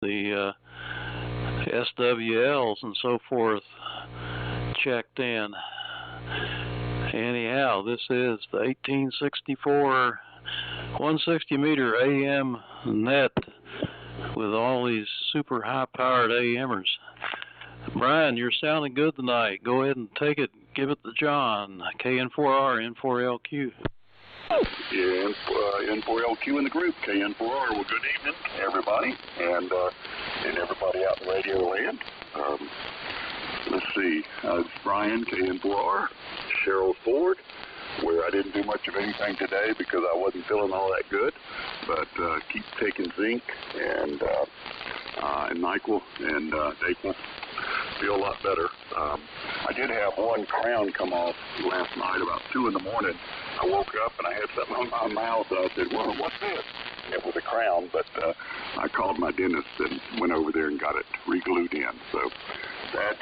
the SWLs and so forth checked in. Anyhow, this is the 1864 160 meter AM net with all these super high powered AMers. Brian, you're sounding good tonight. Go ahead and take it. Give it to John. KN4R, N4LQ. Yeah, N4LQ in the group, KN4R. Well, good evening, everybody, and everybody out in radio land. Let's see, it's Brian, KN4R, Cheryl Ford, where I didn't do much of anything today because I wasn't feeling all that good, but keep taking zinc and NyQuil and DayQuil. Feel a lot better. I did have one crown come off last night about 2 in the morning. I woke up and I had something on my mouth and I said, well, what's this? It was a crown, but I called my dentist and went over there and got it re-glued in. So that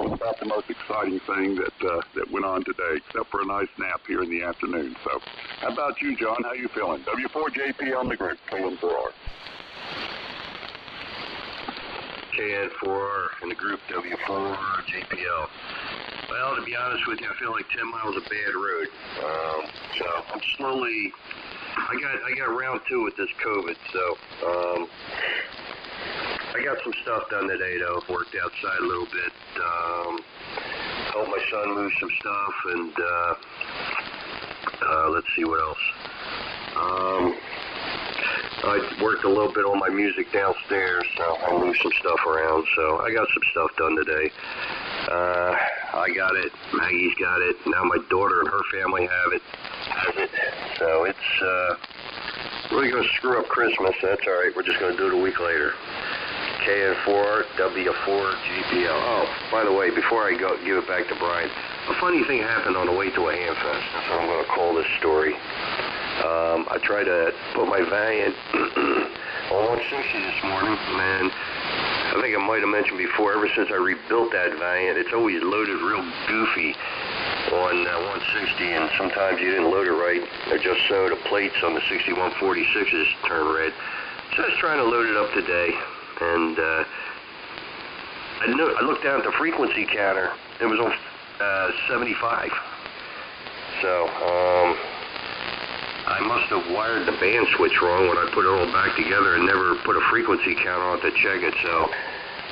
was about the most exciting thing that went on today, except for a nice nap here in the afternoon. So how about you, John? How you feeling? W4JP on the group, KN4R. KN4R in the group, W4JPL. Well, to be honest with you, I feel like 10 miles of bad road. So I'm slowly, I got round 2 with this COVID, so I got some stuff done today though. Worked outside a little bit, helped my son move some stuff, and let's see what else. I worked a little bit on my music downstairs, so I moved some stuff around, so I got some stuff done today. I got it, Maggie's got it, now my daughter and her family has it, so it's really going to screw up Christmas. That's alright, we're just going to do it a week later. KN4, W4GPL. Oh, by the way, before I go give it back to Brian, a funny thing happened on the way to a Hamfest. That's what I'm going to call this story. I tried to put my Valiant on 160 this morning, and I think I might have mentioned before, ever since I rebuilt that Valiant, it's always loaded real goofy on 160, and sometimes you didn't load it right, or just so the plates on the 6146s turn red. So I was trying to load it up today, and I looked down at the frequency counter, it was on 75. So, I must have wired the band switch wrong when I put it all back together and never put a frequency counter on it to check it. So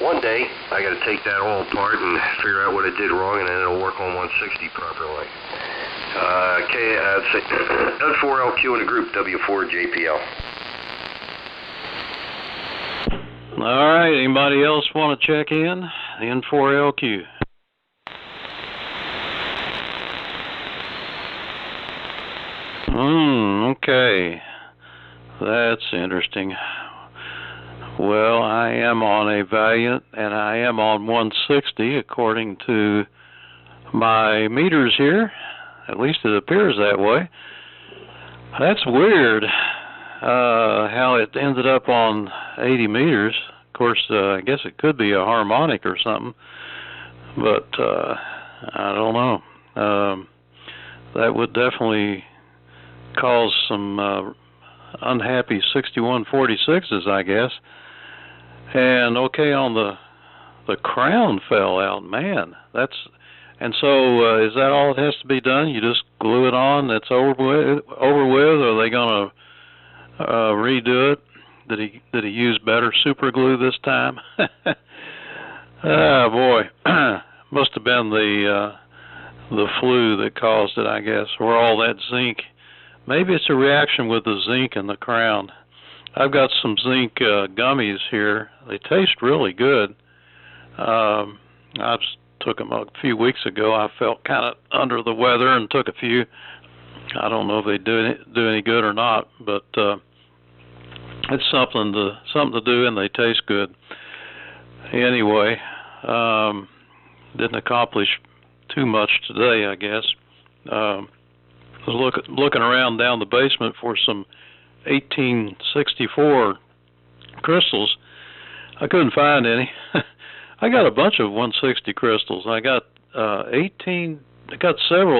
one day I got to take that all apart and figure out what it did wrong, and then it'll work on 160 properly. N4LQ in the group, W4JPL. All right, anybody else want to check in? N4LQ. Okay, that's interesting. Well, I am on a Valiant, and I am on 160 according to my meters here. At least it appears that way. That's weird, how it ended up on 80 meters. Of course, I guess it could be a harmonic or something, but I don't know. That would definitely cause some unhappy 6146s, I guess. And okay, on the crown fell out, man. And so is that all that has to be done? You just glue it on, that's over with, or are they going to redo it? Did he use better super glue this time? Oh boy, must have been the flu that caused it, I guess, or all that zinc. Maybe it's a reaction with the zinc in the crown. I've got some zinc gummies here. They taste really good. I took them a few weeks ago. I felt kind of under the weather and took a few. I don't know if they do any good or not, but it's something to do, and they taste good. Anyway, didn't accomplish too much today, I guess. I was looking around down the basement for some 1864 crystals. I couldn't find any. I got a bunch of 160 crystals. I got several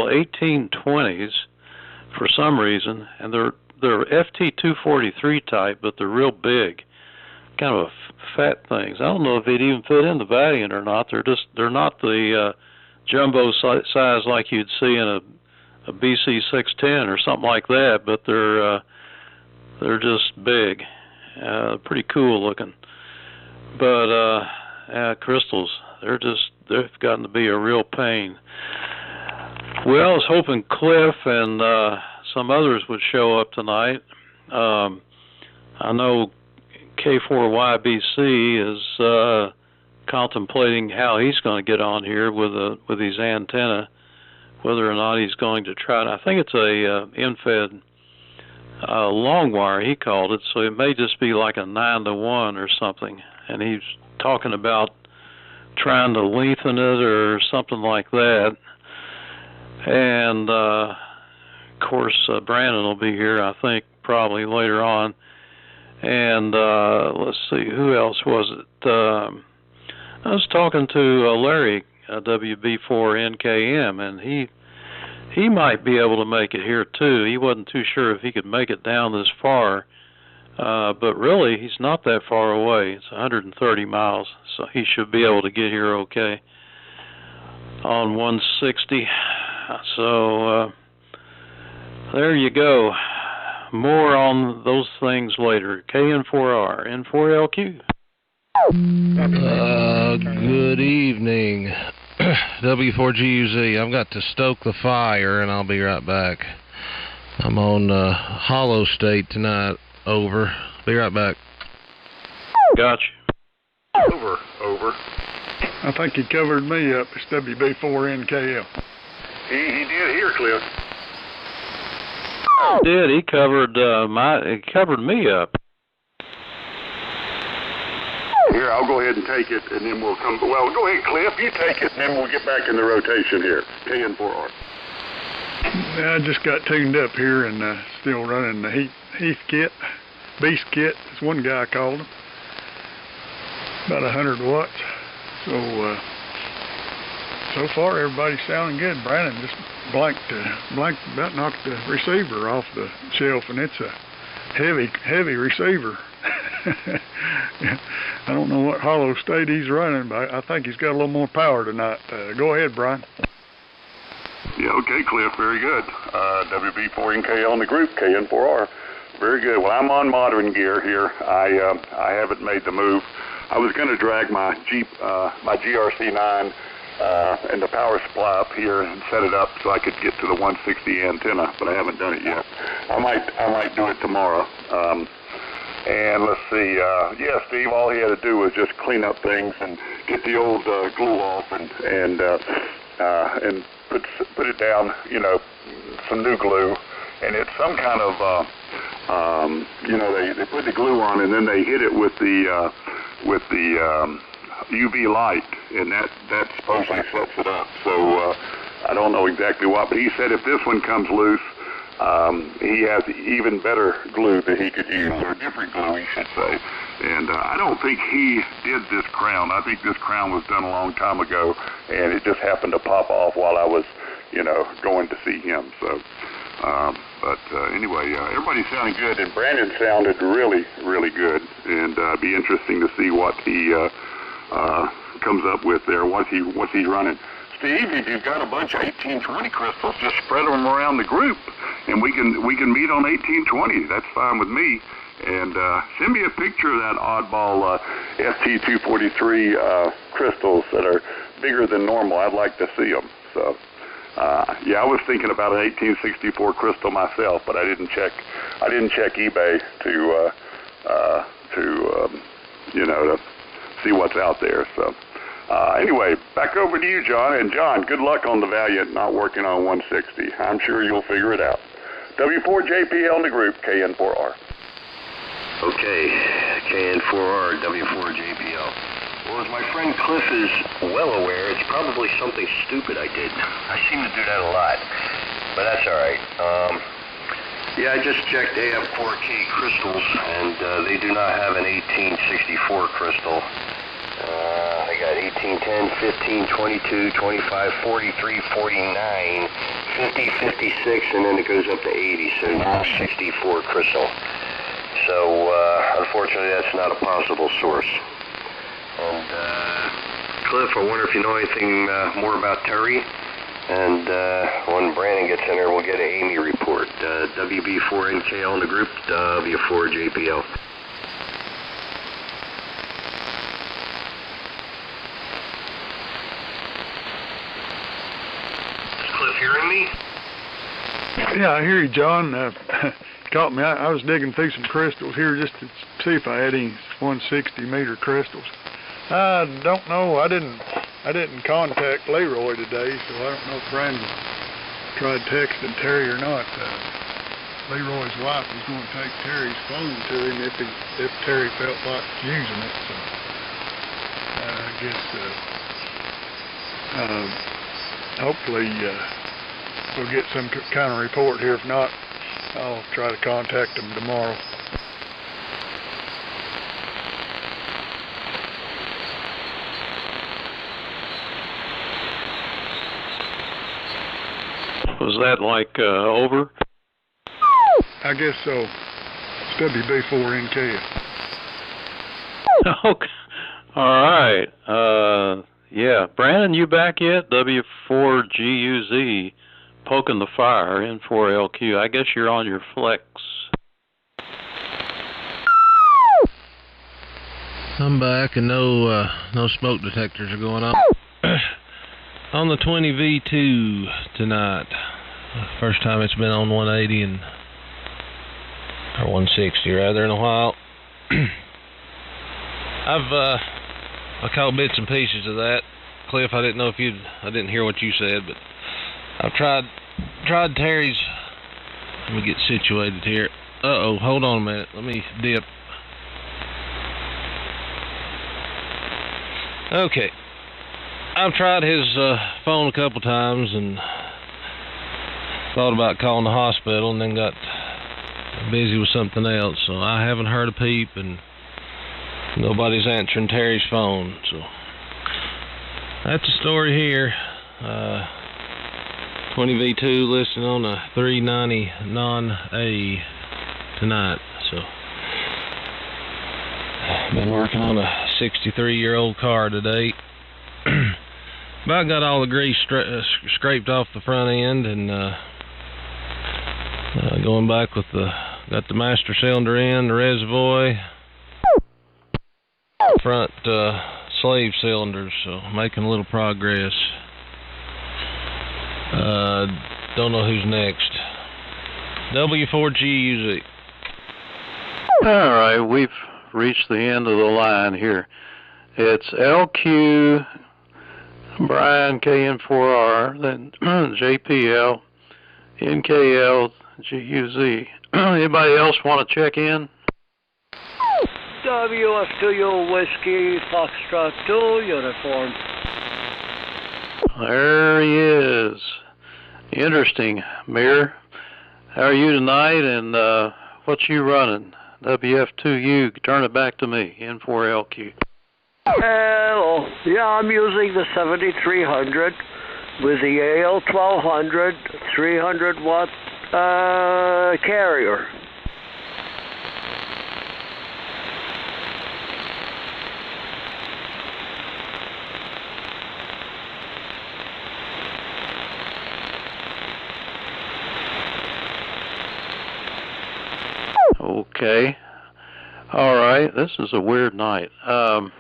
1820s for some reason, and they're FT243 type, but they're real big. kind of fat things. I don't know if they'd even fit in the Valiant or not. They're not the jumbo size like you'd see in a BC 610 or something like that, but they're just big, pretty cool looking. But crystals, they've gotten to be a real pain. Well, I was hoping Cliff and some others would show up tonight. I know K4YBC is contemplating how he's going to get on here with his antenna, whether or not he's going to try it. I think it's a infed long wire, he called it, so it may just be like a 9-to-1 or something. And he's talking about trying to lengthen it or something like that. And of course, Brandon will be here, I think, probably later on. And let's see, who else was it? I was talking to Larry, WB4NKM, and he might be able to make it here too. He wasn't too sure if he could make it down this far, but really he's not that far away. It's 130 miles, so he should be able to get here okay on 160. So there you go. More on those things later. KN4R, N4LQ. Good evening. W4GUZ. I've got to stoke the fire, and I'll be right back. I'm on Hollow State tonight. Over. Be right back. Gotcha. Over. I think he covered me up. It's WB4NKL. He did here, Cliff. Did he covered he covered me up? Here, I'll go ahead and take it, and then we'll come. Well, go ahead, Cliff. You take it, and then we'll get back in the rotation here. KN4R. Yeah, I just got tuned up here and still running the Heath kit, Beast kit. That's one guy called him. About 100 watts. So far everybody's sounding good. Brandon just blanked about knocked the receiver off the shelf, and it's a heavy receiver. I don't know what hollow state he's running, but I think he's got a little more power tonight. Go ahead, Brian. Yeah, okay, Cliff, very good. WB4NK on the group, KN4R. Very good. Well, I'm on modern gear here. I haven't made the move. I was going to drag my Jeep, my GRC9 and the power supply up here and set it up so I could get to the 160 antenna, but I haven't done it yet. I might do it tomorrow. And let's see, yeah, Steve, all he had to do was just clean up things and get the old glue off and put it down, you know, some new glue. And it's some kind of, you know, they put the glue on and then they hit it with the UV light, and that supposedly sets it up. So I don't know exactly what, but he said if this one comes loose, he has even better glue that he could use, or different glue, he should say. And I don't think he did this crown. I think this crown was done a long time ago, and it just happened to pop off while I was, you know, going to see him. So, but anyway, everybody's sounding good, and Brandon sounded really, really good. And it'd be interesting to see what he comes up with there, what's he running. Steve, if you've got a bunch of 1820 crystals, just spread them around the group, and we can meet on 1820. That's fine with me. And send me a picture of that oddball ST243 crystals that are bigger than normal. I'd like to see them. So, yeah, I was thinking about an 1864 crystal myself, but I didn't check eBay to you know, to see what's out there. So. Anyway, back over to you, John. And John, good luck on the Valiant not working on 160. I'm sure you'll figure it out. W4JPL in the group, KN4R. Okay, KN4R, W4JPL. Well, as my friend Cliff is well aware, it's probably something stupid I did. I seem to do that a lot, but that's all right. Yeah, I just checked AF4K crystals, and they do not have an 1864 crystal. I got 1810, 15, 22, 25, 43, 49, 50, 56, and then it goes up to 80, so no 64 crystal. So, unfortunately, that's not a possible source. And, Cliff, I wonder if you know anything more about Terry? And when Brandon gets in there, we'll get an Amy report. WB4NKL in the group, W4JPL. Is Cliff hearing me? Yeah, I hear you, John. Caught me. I was digging through some crystals here just to see if I had any 160-meter crystals. I don't know. I didn't contact Leroy today, so I don't know if Brandon tried texting Terry or not. Leroy's wife was going to take Terry's phone to him if Terry felt like using it. So I guess hopefully we'll get some kind of report here. If not, I'll try to contact him tomorrow. Was that like over? I guess so. It's WB4NK. Okay. All right. Yeah. Brandon, you back yet? W4GUZ, poking the fire, N4LQ. I guess you're on your flex. I'm back, and no smoke detectors are going on. On the 20V2 tonight. First time it's been on 180 or 160 rather in a while. I caught bits and pieces of that. Cliff, I didn't know if I didn't hear what you said, but I've tried Terry's. Let me get situated here. Uh-oh, hold on a minute. Let me dip. Okay. I've tried his phone a couple times and thought about calling the hospital and then got busy with something else. So I haven't heard a peep and nobody's answering Terry's phone. So that's the story here. 20V2 listed on a 390 non-A tonight. So been working on a 63-year-old car today. About got all the grease scraped off the front end, and going back with got the master cylinder in, the reservoir, front slave cylinders, so making a little progress. Don't know who's next. W4GUZ. All right, we've reached the end of the line here. It's LQ, Brian, KN4R, then JPL, NKL, GUZ. Anybody else want to check in? WF2U Whiskey, Foxtrot 2, uniform. There he is. Interesting. Mir, how are you tonight, and what you running? WF2U, turn it back to me, N4LQ. Hello. Yeah, I'm using the 7300 with the AL1200 300 watt carrier. Okay. All right. This is a weird night. All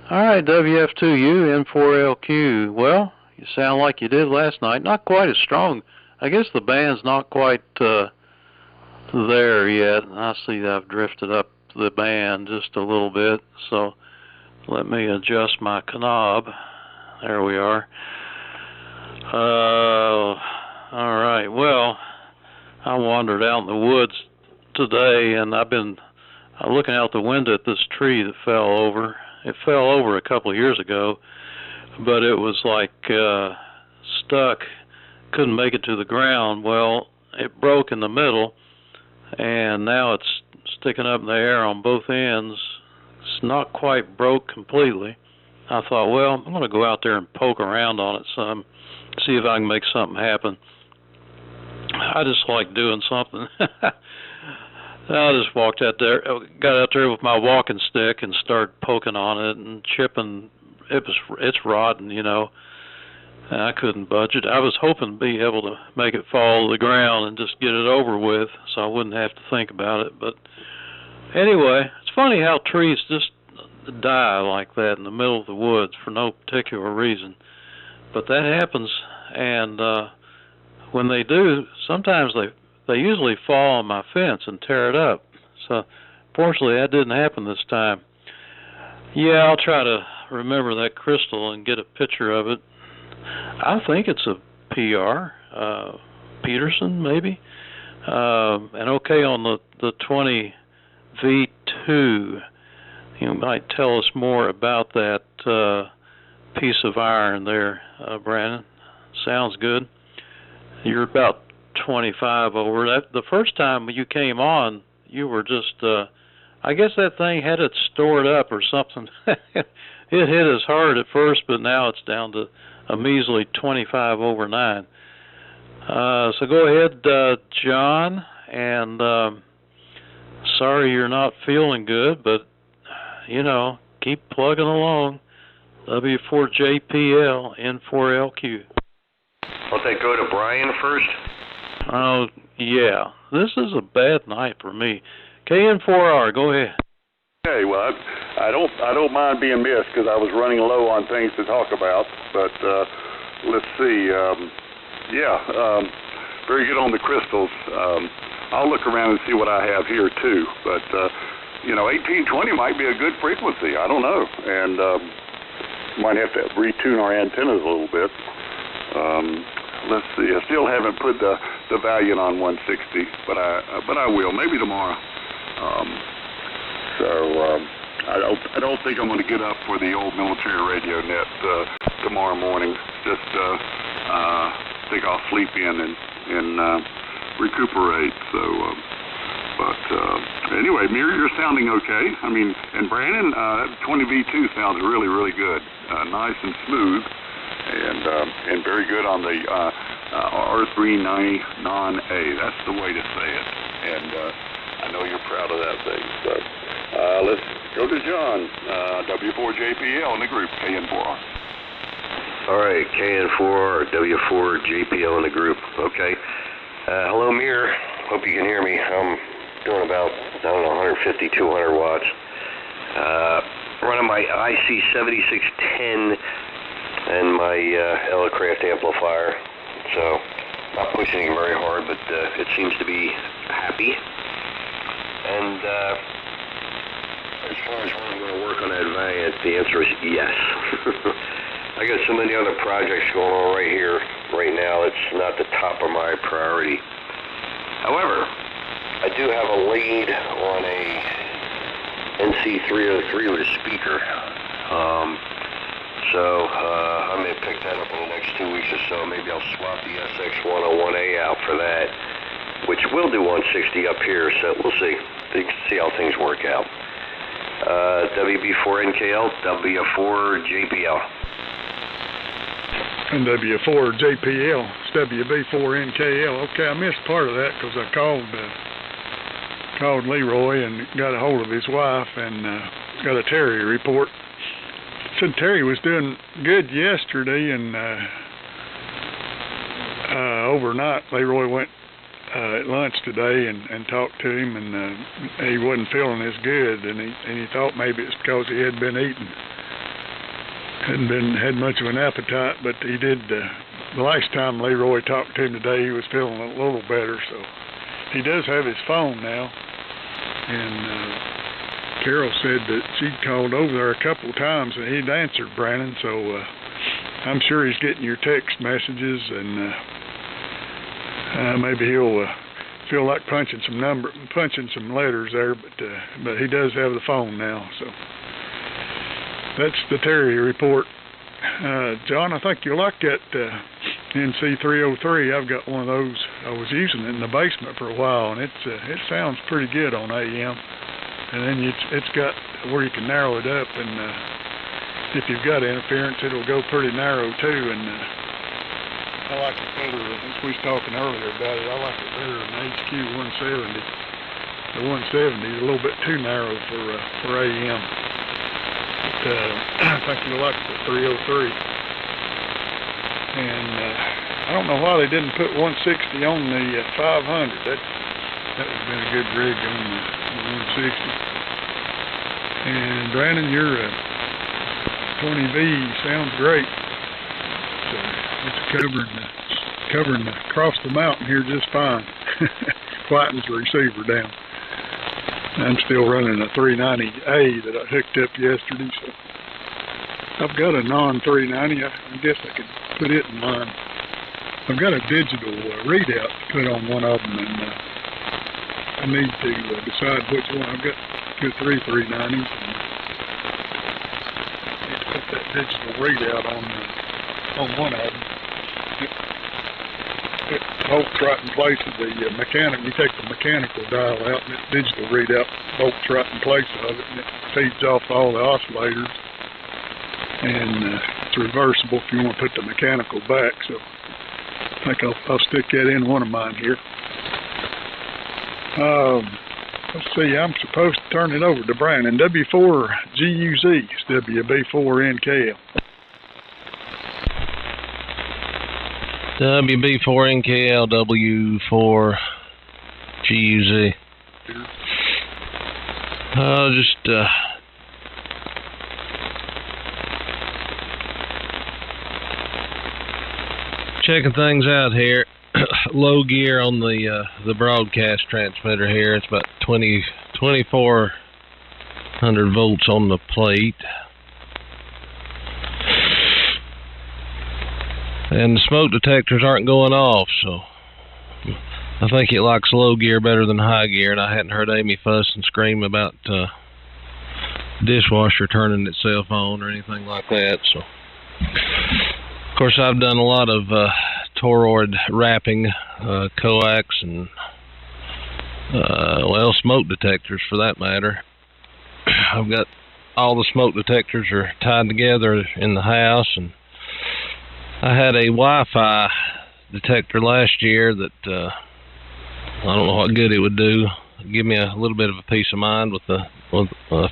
right, WF2U, N4LQ. Well, you sound like you did last night. Not quite as strong. I guess the band's not quite there yet. I see that I've drifted up the band just a little bit. So let me adjust my knob. There we are. All right. Well, I wandered out in the woods today, and I've been looking out the window at this tree that fell over. It fell over a couple of years ago, but it was like stuck, couldn't make it to the ground. Well, it broke in the middle, and now it's sticking up in the air on both ends. It's not quite broke completely. I thought, well, I'm going to go out there and poke around on it some, see if I can make something happen. I just like doing something. I just walked out there, got out there with my walking stick and started poking on it and chipping. It's rotten, you know. And I couldn't budge it. I was hoping to be able to make it fall to the ground and just get it over with, so I wouldn't have to think about it. But anyway, it's funny how trees just die like that in the middle of the woods for no particular reason. But that happens, and when they do, sometimes they usually fall on my fence and tear it up. So fortunately, that didn't happen this time. Yeah, I'll try to remember that crystal and get a picture of it. I think it's a PR, Peterson maybe, and okay on the 20 V2. You might tell us more about that piece of iron there, Brandon. Sounds good. You're about 25 over. That the first time you came on, you were just. I guess that thing had it stored up or something. It hit us hard at first, but now it's down to a measly 25 over 9. So go ahead, John, and sorry you're not feeling good, but, you know, keep plugging along. W4JPL, N4LQ. Won't that go to Brian first? Oh, yeah. This is a bad night for me. KN4R, go ahead. Okay, well, I don't mind being missed because I was running low on things to talk about. But let's see. Very good on the crystals. I'll look around and see what I have here too. But 1820 might be a good frequency. I don't know, and might have to retune our antennas a little bit. Let's see. I still haven't put the Valiant on 160, but I will. Maybe tomorrow. I don't think I'm going to get up for the old military radio net tomorrow morning. Just think I'll sleep in and recuperate. So, anyway, Miri, you're sounding okay. I mean, and Brandon, 20V2 sounds really, really good. Nice and smooth, and very good on the R390 non-A. That's the way to say it. And I know you're proud of that thing. So let's go to John, W4JPL in the group, KN4R. All right, KN4R, W4JPL in the group. Okay. Hello, Mir. Hope you can hear me. I'm doing about, 150, 200 watts. Running my IC7610 and my Elecraft amplifier. So, not pushing it very hard, but it seems to be happy. And as far as when I'm going to work on that Valiant, the answer is yes. I got so many other projects going on right here, right now, it's not the top of my priority. However, I do have a lead on a NC303 with a speaker. So I may pick that up in the next 2 weeks or so. Maybe I'll swap the SX101A out for that, which will do 160 up here, so we'll see. See how things work out. WB4NKL, W4JPL. And W4JPL, it's WB4NKL. Okay, I missed part of that because I called Leroy and got a hold of his wife and got a Terry report. Said Terry was doing good yesterday, and overnight Leroy went at lunch today and talked to him, and he wasn't feeling as good, and he thought maybe it's because he hadn't been eating, hadn't had much of an appetite, but he did. The last time Leroy talked to him today, he was feeling a little better, so he does have his phone now, and Carol said that she'd called over there a couple of times and he'd answered, Brandon, so I'm sure he's getting your text messages, and maybe he'll feel like punching some letters there, but he does have the phone now, so that's the Terry report. John, I think you'll like that NC303. I've got one of those. I was using it in the basement for a while, and it sounds pretty good on AM. And then it's got where you can narrow it up, and if you've got interference, it'll go pretty narrow too. And I like it better. As we was talking earlier about it, I like it better than HQ170. The 170 is a little bit too narrow for AM. But, I think he likes the 303. And I don't know why they didn't put 160 on the 500. That would have been a good rig on the 160. And Brandon, your 20V sounds great. It's covering across the mountain here just fine. Quietens the receiver down. I'm still running a 390A that I hooked up yesterday, so I've got a non-390. I guess I could put it in mine. I've got a digital readout to put on one of them, and I need to decide which one. I've got 2 or 3 390s. And I need to put that digital readout on one of them. It bolts right in place of the mechanical. You take the mechanical dial out, and that digital readout bolts right in place of it, and it feeds off all the oscillators. And it's reversible if you want to put the mechanical back. So I think I'll stick that in one of mine here. Let's see, I'm supposed to turn it over to Brandon. W4GUZ, it's WB4NKL. WB4NKL, W4GUZ. Just checking things out here. Low gear on the broadcast transmitter here. It's about 2400 volts on the plate. And the smoke detectors aren't going off, so I think it likes low gear better than high gear, and I hadn't heard Amy fuss and scream about dishwasher turning itself on or anything like that. So, of course, I've done a lot of toroid wrapping, coax, and well, smoke detectors for that matter. I've got all the smoke detectors are tied together in the house, and I had a Wi-Fi detector last year that I don't know what good it would do. Give me a little bit of a peace of mind with the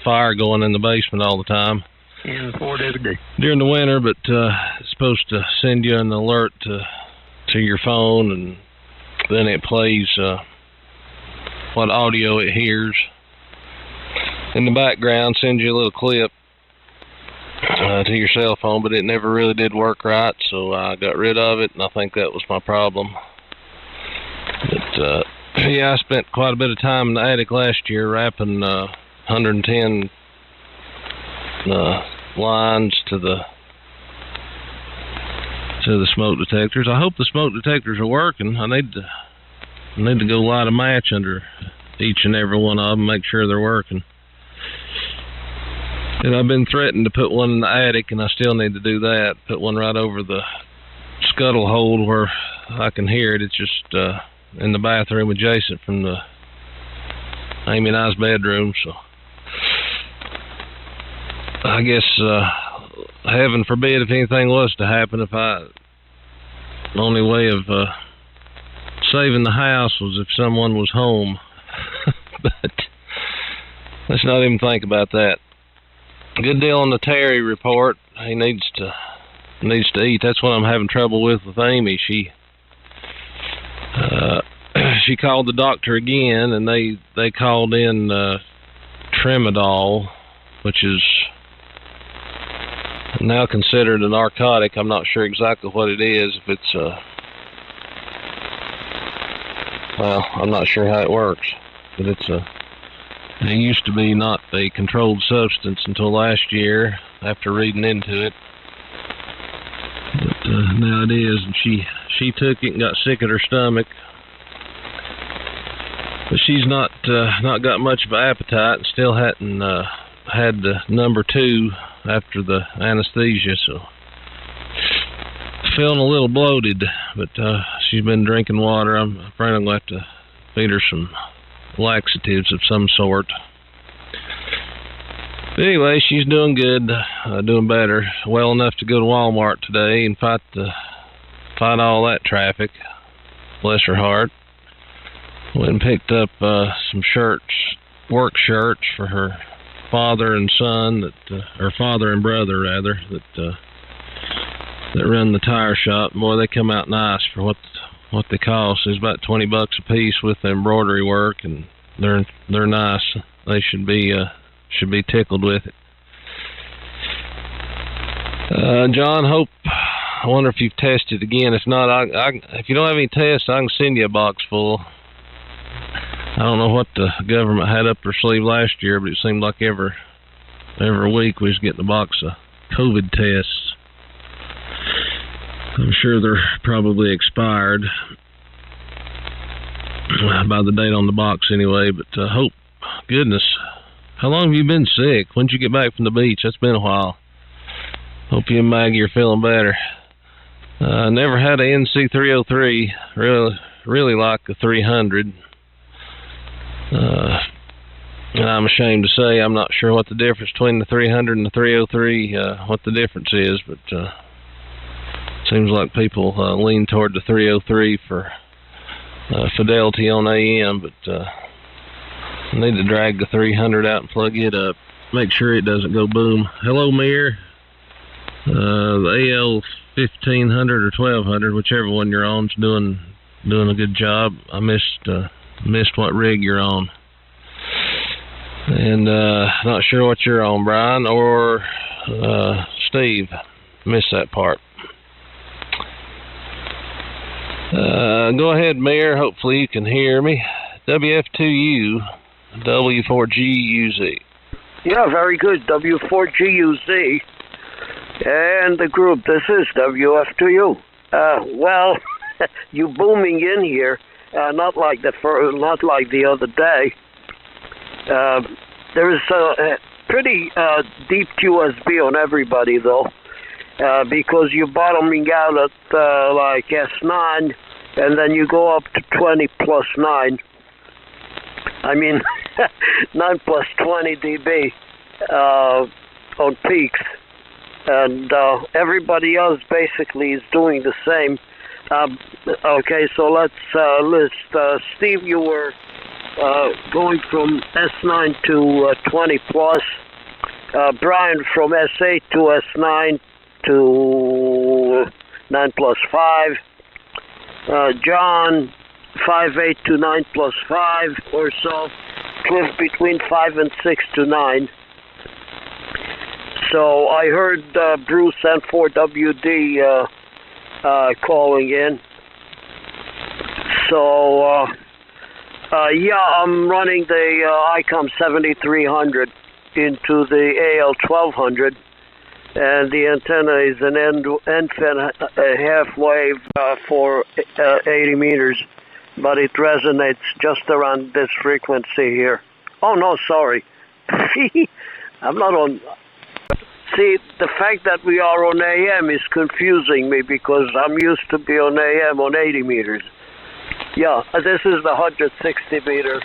fire going in the basement all the time. And for it every day. During the winter, but it's supposed to send you an alert to your phone, and then it plays what audio it hears in the background, sends you a little clip to your cell phone, but it never really did work right, so I got rid of it, and I think that was my problem. But yeah, I spent quite a bit of time in the attic last year wrapping 110 lines to the smoke detectors. I hope the smoke detectors are working. I need to go light a match under each and every one of them, make sure they're working. And I've been threatened to put one in the attic, and I still need to do that. Put one right over the scuttle hole where I can hear it. It's just in the bathroom adjacent from the Amy and I's bedroom. So I guess heaven forbid if anything was to happen, the only way of saving the house was if someone was home. But let's not even think about that. Good deal on the Terry report. He needs to eat. That's what I'm having trouble with Amy. She called the doctor again, and they called in Tramadol, which is now considered a narcotic. I'm not sure exactly what it is. If it's well, I'm not sure how it works, but it used to be not a controlled substance until last year after reading into it. But now it is, and she took it and got sick at her stomach. But she's not got much of an appetite, and still hadn't had the number 2 after the anesthesia, so feeling a little bloated. But she's been drinking water. I'm afraid I'm going to have to feed her some laxatives of some sort. But anyway, she's doing good, doing better, well enough to go to Walmart today and fight all that traffic. Bless her heart. went and picked up some shirts, work shirts for her father and son, or father and brother rather, that run the tire shop. Boy, they come out nice for what they cost. It's about $20 a piece with the embroidery work, and they're nice. They should be tickled with it. John, I wonder if you've tested again. If not, if you don't have any tests, I can send you a box full. I don't know what the government had up their sleeve last year, but it seemed like every week we was getting a box of COVID tests. I'm sure they're probably expired by the date on the box anyway, but hope, goodness, how long have you been sick? When did you get back from the beach? That's been a while. Hope you and Maggie are feeling better. Never had an NC303, really like the 300. And I'm ashamed to say I'm not sure what the difference between the 300 and the 303, what the difference is, but seems like people lean toward the 303 for fidelity on AM, but I need to drag the 300 out and plug it up. Make sure it doesn't go boom. Hello, Mir. The AL 1500 or 1200, whichever one you're on, is doing a good job. I missed what rig you're on, and not sure what you're on, Brian or Steve. Missed that part. Go ahead, Mayor. Hopefully you can hear me. WF2U, W4GUZ. Yeah, very good. W4GUZ. And the group, this is WF2U. Well, you booming in here, not like the other day. There is a pretty deep QSB on everybody, though, because you're bottoming out at like S9, and then you go up to 20 plus 9. I mean, 9 plus 20 dB on peaks. And everybody else basically is doing the same. Okay, so let's list. Steve, you were going from S9 to 20 plus. Brian from S8 to S9 to 9 plus 5. John, 5.8 to 9 plus 5 or so. Cliff between 5 and 6 to 9. So I heard Bruce N4WD calling in. So, yeah, I'm running the ICOM 7300 into the AL 1200, and the antenna is an end-fin half wave for 80 meters, but it resonates just around this frequency here. Oh, no, sorry. I'm not on... See, the fact that we are on AM is confusing me because I'm used to be on AM on 80 meters. Yeah, this is the 160 meter.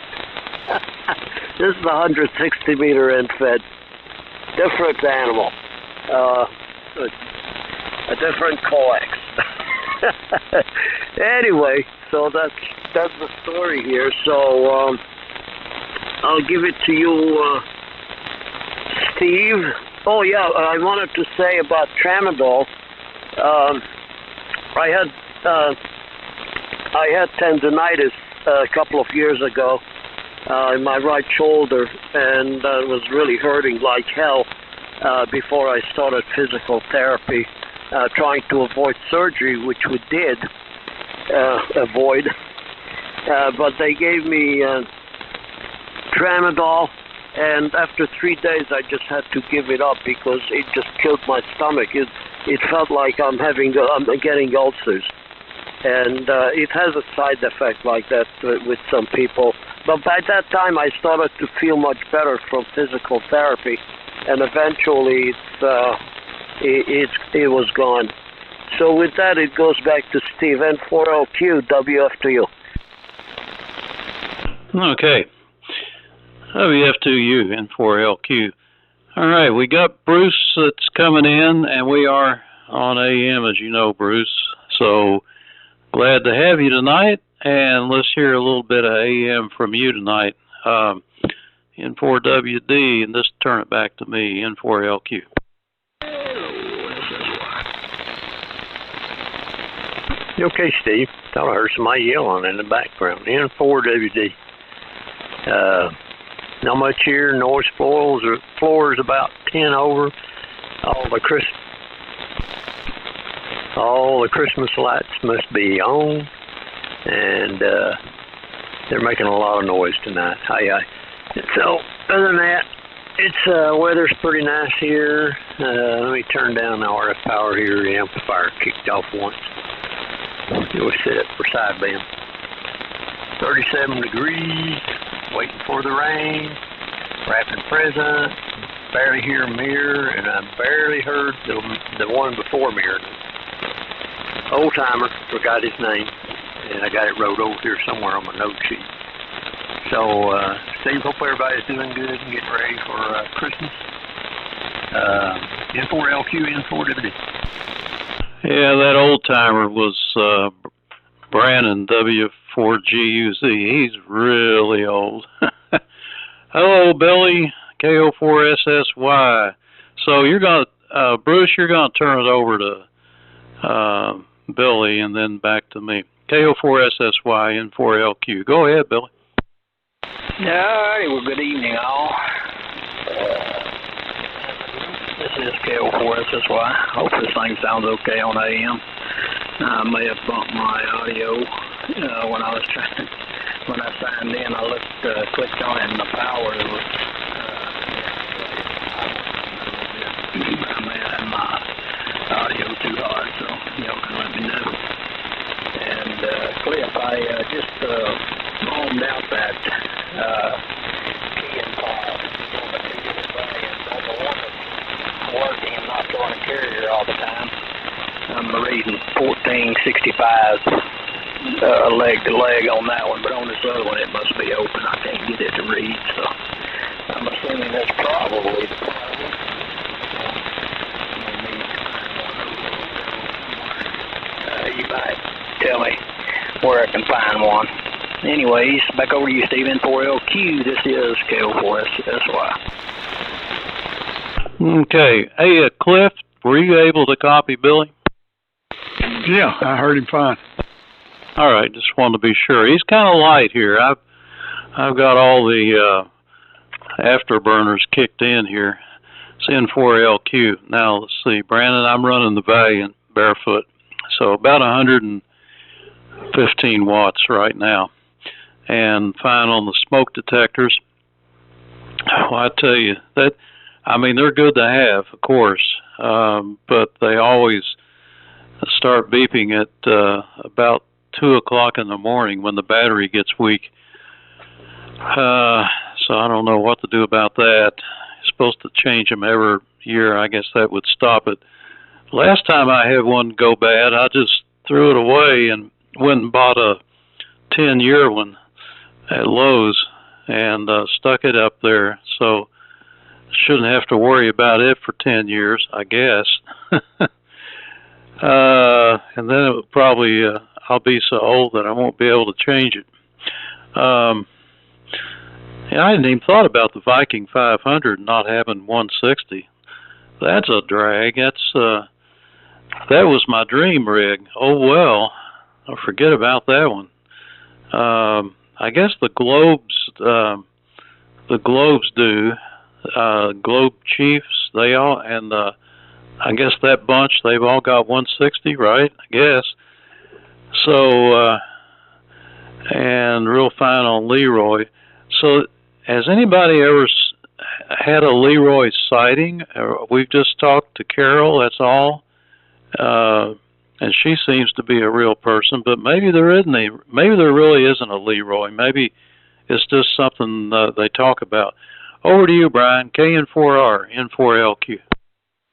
This is the 160 meter end fed. Different animal. A different coax. Anyway, so that's the story here. So I'll give it to you, Steve. Oh yeah, I wanted to say about tramadol. I had tendinitis a couple of years ago in my right shoulder, and it was really hurting like hell before I started physical therapy, trying to avoid surgery, which we did avoid. But they gave me tramadol. And after 3 days, I just had to give it up because it just killed my stomach. It felt like I'm getting ulcers, and it has a side effect like that with some people. But by that time, I started to feel much better from physical therapy, and eventually it was gone. So with that, it goes back to Steve. N4LQ, WF2U. Okay. WF2U and 4LQ. All right, we got Bruce that's coming in, and we are on AM, as you know, Bruce. So glad to have you tonight, and let's hear a little bit of AM from you tonight. N4WD, and just turn it back to me, N4LQ. Okay, Steve. Thought I heard somebody yelling in the background. N4WD. Not much here. Noise floor is about 10 over. All the Christmas lights must be on, and they're making a lot of noise tonight. So, other than that, it's weather's pretty nice here. Let me turn down the RF power here. The amplifier kicked off once. It was set up for sideband. 37 degrees. Waiting for the rain. Wrapping present. Barely hear a mirror, and I barely heard the one before mirror. Old timer, forgot his name, and I got it wrote over here somewhere on my note sheet. So, Steve, hope everybody's doing good and getting ready for Christmas. N4LQ, N4WD. Yeah, that old timer was Brandon W4GUZ. He's really old. Hello, Billy, KO4SSY. So you're gonna, Bruce, you're gonna turn it over to Billy and then back to me. KO4SSY N4LQ. Go ahead, Billy. Alrighty, well, good evening, all. This is KO4SSY. Hope this thing sounds okay on AM. I may have bumped my audio when I signed in. I clicked on it, and the power was. I may have had my audio too hard, so y'all can let me know. And Cliff, I just roamed out that key and file on the one that's working and not throwing a carrier all the time. I'm reading 1465 leg to leg on that one, but on this other one it must be open. I can't get it to read, so I'm assuming that's probably the problem. You might tell me where I can find one. Anyways, back over to you, Steve, N4LQ. This is KO4SSY. Okay. Hey, Cliff, were you able to copy Billy? Yeah, I heard him fine. All right, just wanted to be sure. He's kind of light here. I've got all the afterburners kicked in here. It's N4LQ. Now, let's see. Brandon, I'm running the Valiant barefoot. So about 115 watts right now. And fine on the smoke detectors. Well, I tell you, they're good to have, of course, but they always start beeping at about 2 o'clock in the morning when the battery gets weak. So I don't know what to do about that. You're supposed to change them every year. I guess that would stop it. Last time I had one go bad, I just threw it away and went and bought a 10-year one at Lowe's and stuck it up there. So shouldn't have to worry about it for 10 years, I guess. And then it would probably, I'll be so old that I won't be able to change it. Yeah, I hadn't even thought about the Viking 500 not having 160. That's a drag. That was my dream rig. Oh well, I'll forget about that one. I guess the Globes do. Globe Chiefs, they all, and I guess that bunch, they've all got 160, right? I guess. So, and real fine on Leroy. So, has anybody ever had a Leroy sighting? We've just talked to Carol, that's all. And she seems to be a real person, but maybe there really isn't a Leroy. Maybe it's just something they talk about. Over to you, Brian. KN4R, N4LQ.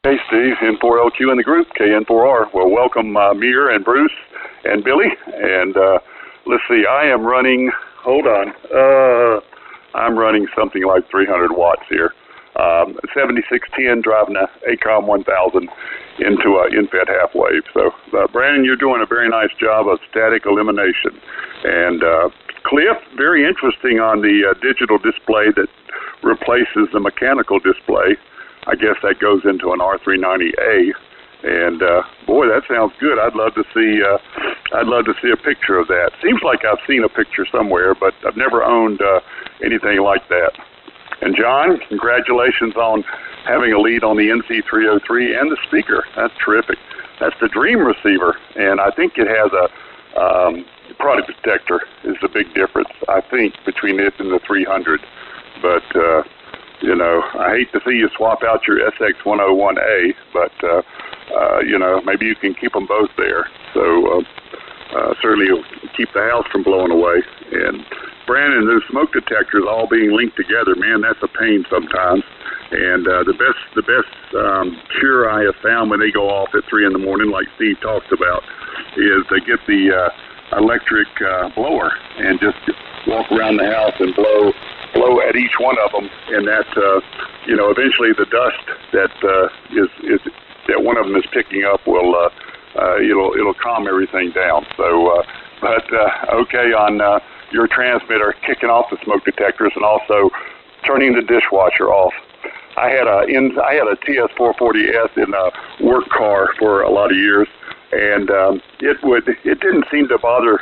Hey, Steve, N4LQ in the group, KN4R. Well, welcome Mir and Bruce and Billy. And let's see, I am running, hold on, I'm running something like 300 watts here. 7610 driving a ACOM 1000 into a InFET half wave. So, Brandon, you're doing a very nice job of static elimination. And Cliff, very interesting on the digital display that replaces the mechanical display. I guess that goes into an R390A. And boy, that sounds good. I'd love to see a picture of that. Seems like I've seen a picture somewhere, but I've never owned anything like that. And John, congratulations on having a lead on the NC303 and the speaker. That's terrific. That's the Dream receiver, and I think it has a product detector is the big difference, I think, between it and the 300. But, you know, I hate to see you swap out your SX101A, but, you know, maybe you can keep them both there. So certainly you'll keep the house from blowing away. And Brandon, those smoke detectors all being linked together, man, that's a pain sometimes. And the best cure I have found when they go off at 3 in the morning, like Steve talked about, is they get the electric blower and just walk around the house and blow at each one of them, and that you know, eventually the dust that is that one of them is picking up will it'll calm everything down. So, but okay on your transmitter, kicking off the smoke detectors and also turning the dishwasher off. I had a TS440S in a work car for a lot of years, and it didn't seem to bother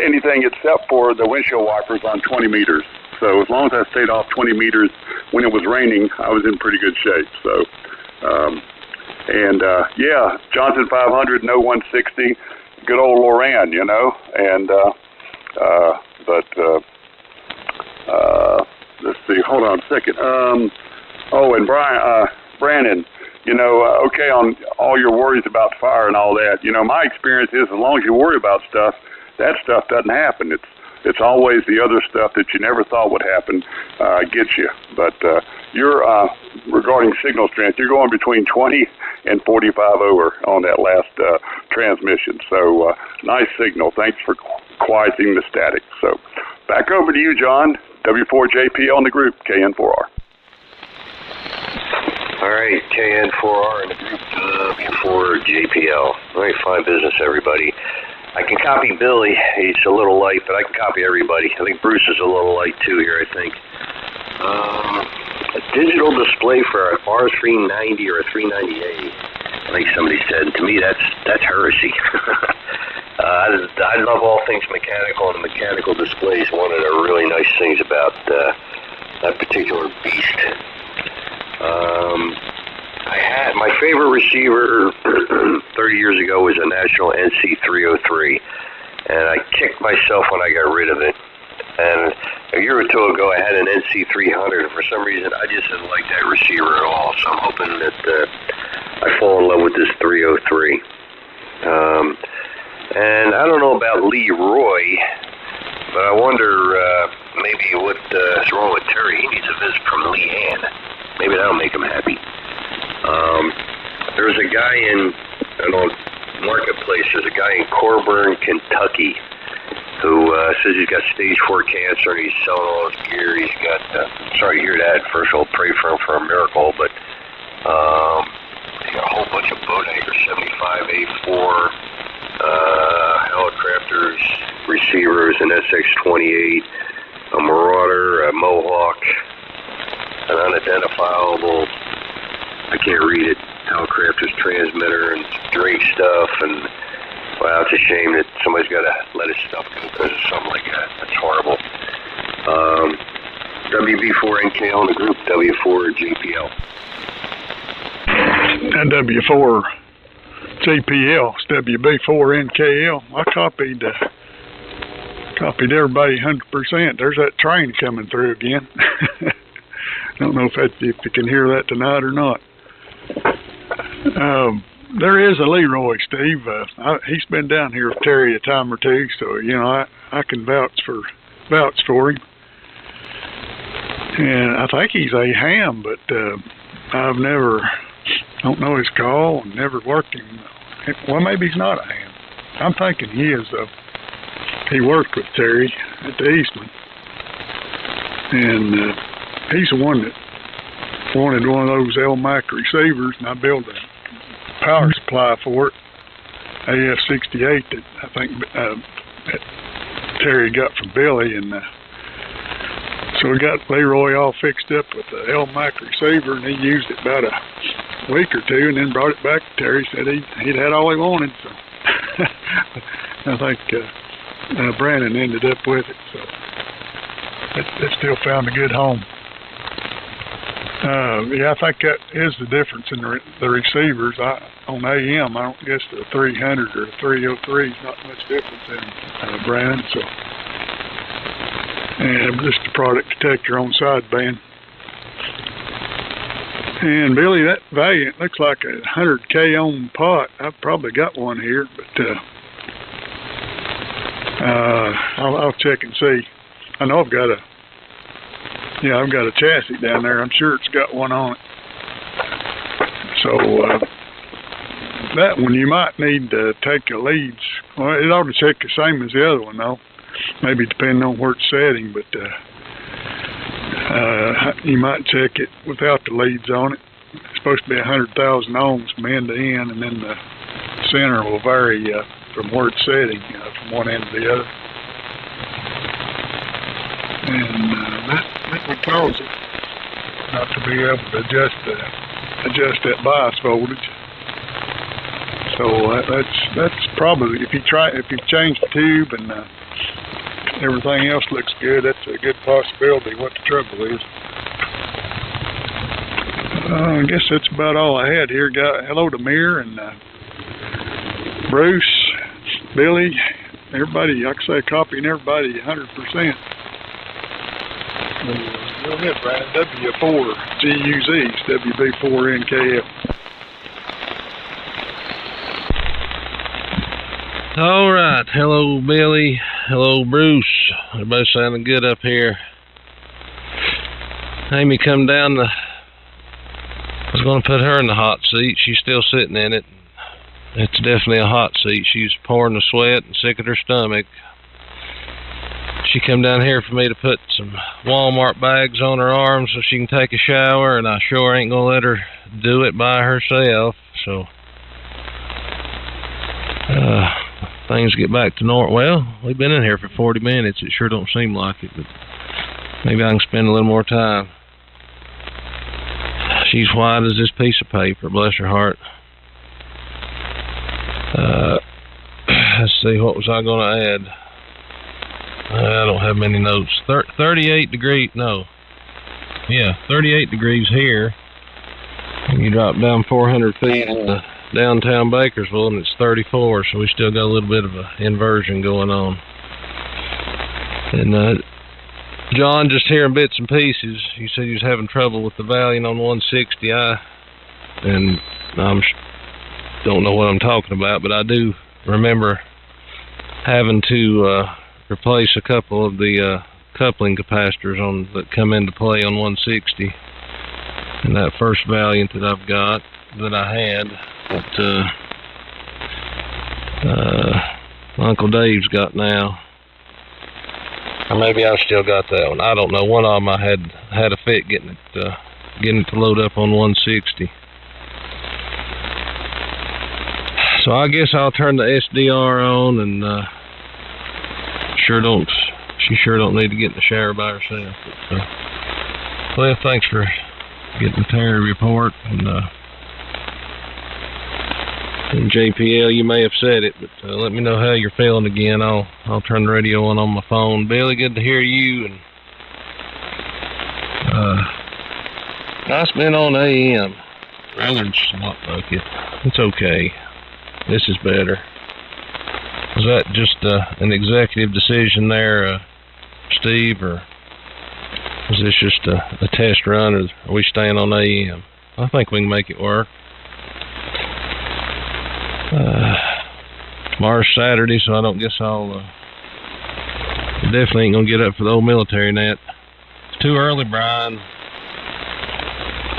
anything except for the windshield wipers on 20 meters. So as long as I stayed off 20 meters when it was raining, I was in pretty good shape. So, yeah, Johnson 500, no 160, good old Loran, you know, and let's see, hold on a second. And Brandon, you know, okay on all your worries about fire and all that. You know, my experience is as long as you worry about stuff, that stuff doesn't happen. It's always the other stuff that you never thought would happen gets you. But you're regarding signal strength, you're going between 20 and 45 over on that last transmission. So nice signal. Thanks for quieting the static. So back over to you, John. W4JP on the group, KN4R. All right, KN4R in the group, W4JPL. All right, fine business, everybody. I can copy Billy. He's a little light, but I can copy everybody. I think Bruce is a little light, too, here, I think. A digital display for an R390 or a 390A, like somebody said. To me, that's heresy. I love all things mechanical, and the mechanical display is one of the really nice things about that particular beast. I had my favorite receiver 30 years ago was a National NC303, and I kicked myself when I got rid of it. And a year or two ago, I had an NC300, and for some reason, I just didn't like that receiver at all. So I'm hoping that I fall in love with this 303. And I don't know about Leroy, but I wonder maybe what's wrong with Terry. He needs a visit from Leanne. Maybe that'll make him happy. There's a guy in Marketplace. There's a guy in Coburn, Kentucky, who says he's got stage 4 cancer and he's selling all his gear. He's got, sorry to hear that. First of all, pray for him for a miracle, but he's got a whole bunch of boat anchors, 75, A4, helicopters, receivers, an SX-28, a Marauder, a Mohawk, an unidentifiable, I can't read it, helicopter's transmitter and drink stuff, and wow, it's a shame that somebody's got to let his stuff go because of something like that. That's horrible. WB4NKL in the group, W4JPL. And W4JPL, it's WB4NKL. I copied everybody 100%. There's that train coming through again. I don't know if you can hear that tonight or not. There is a Leroy, Steve. He's been down here with Terry a time or two, so you know I can vouch for him. And I think he's a ham, but I've don't know his call and never worked him. Well, maybe he's not a ham. I'm thinking he is, though. He worked with Terry at the Eastman, and he's the one that wanted one of those LMAC receivers, and I built a power supply for it, AF68, that I think that Terry got from Billy, and so we got Leroy all fixed up with the LMAC receiver, and he used it about a week or two, and then brought it back to Terry. Said he'd had all he wanted, so I think Brandon ended up with it, so it still found a good home. Yeah, I think that is the difference in the receivers. On AM, I don't guess the 300 or 303 is not much difference in brand. So, and just the product detector on sideband. And Billy, that Valiant looks like a 100K ohm pot. I've probably got one here, but I'll check and see. I know I've got a chassis down there. I'm sure it's got one on it. So that one you might need to take a leads. Well, it ought to check the same as the other one, though. Maybe depending on where it's setting, but you might check it without the leads on it. It's supposed to be 100,000 ohms from end to end, and then the center will vary from where it's setting, from one end to the other. And that would cause it not to be able to adjust that bias voltage. So that's probably, if you change the tube and everything else looks good, that's a good possibility what the trouble is. I guess that's about all I had here. Hello to Mir and Bruce, Billy, everybody. Like I say, copying everybody 100%. Go ahead, Brandon. W4 GUZ, WB4NKL. All right. Hello, Billy. Hello, Bruce. Everybody sounding good up here. Amy come down I was going to put her in the hot seat. She's still sitting in it. It's definitely a hot seat. She's pouring the sweat and sick at her stomach. She come down here for me to put some Walmart bags on her arms so she can take a shower, and I sure ain't gonna let her do it by herself. So things get back to normal. Well, we've been in here for 40 minutes. It sure don't seem like it, but maybe I can spend a little more time. She's white as this piece of paper, bless her heart. Let's see, what was I gonna add? I don't have many notes. 38 degrees, no. Yeah, 38 degrees here. And you drop down 400 feet in downtown Bakersville, and it's 34, so we still got a little bit of an inversion going on. And John, just hearing bits and pieces, he said he was having trouble with the Valiant on 160i, and I don't know what I'm talking about, but I do remember having to replace a couple of the coupling capacitors that come into play on 160. And that first Valiant that I've got, that I had, that Uncle Dave's got now. Or maybe I've still got that one. I don't know. One of them I had a fit getting it to load up on 160. So I guess I'll turn the SDR on, and she sure don't need to get in the shower by herself. But, well, thanks for getting the Terry report, and JPL, you may have said it, but let me know how you're feeling again. I'll turn the radio on my phone. Billy, good to hear you, and nice been on AM. Rather than slot bucket. It's okay. This is better. Was that just an executive decision there, Steve, or was this just a test run, or are we staying on AM? I think we can make it work. Tomorrow's Saturday, so I don't guess I'll definitely ain't gonna get up for the old military net. It's too early, Brian.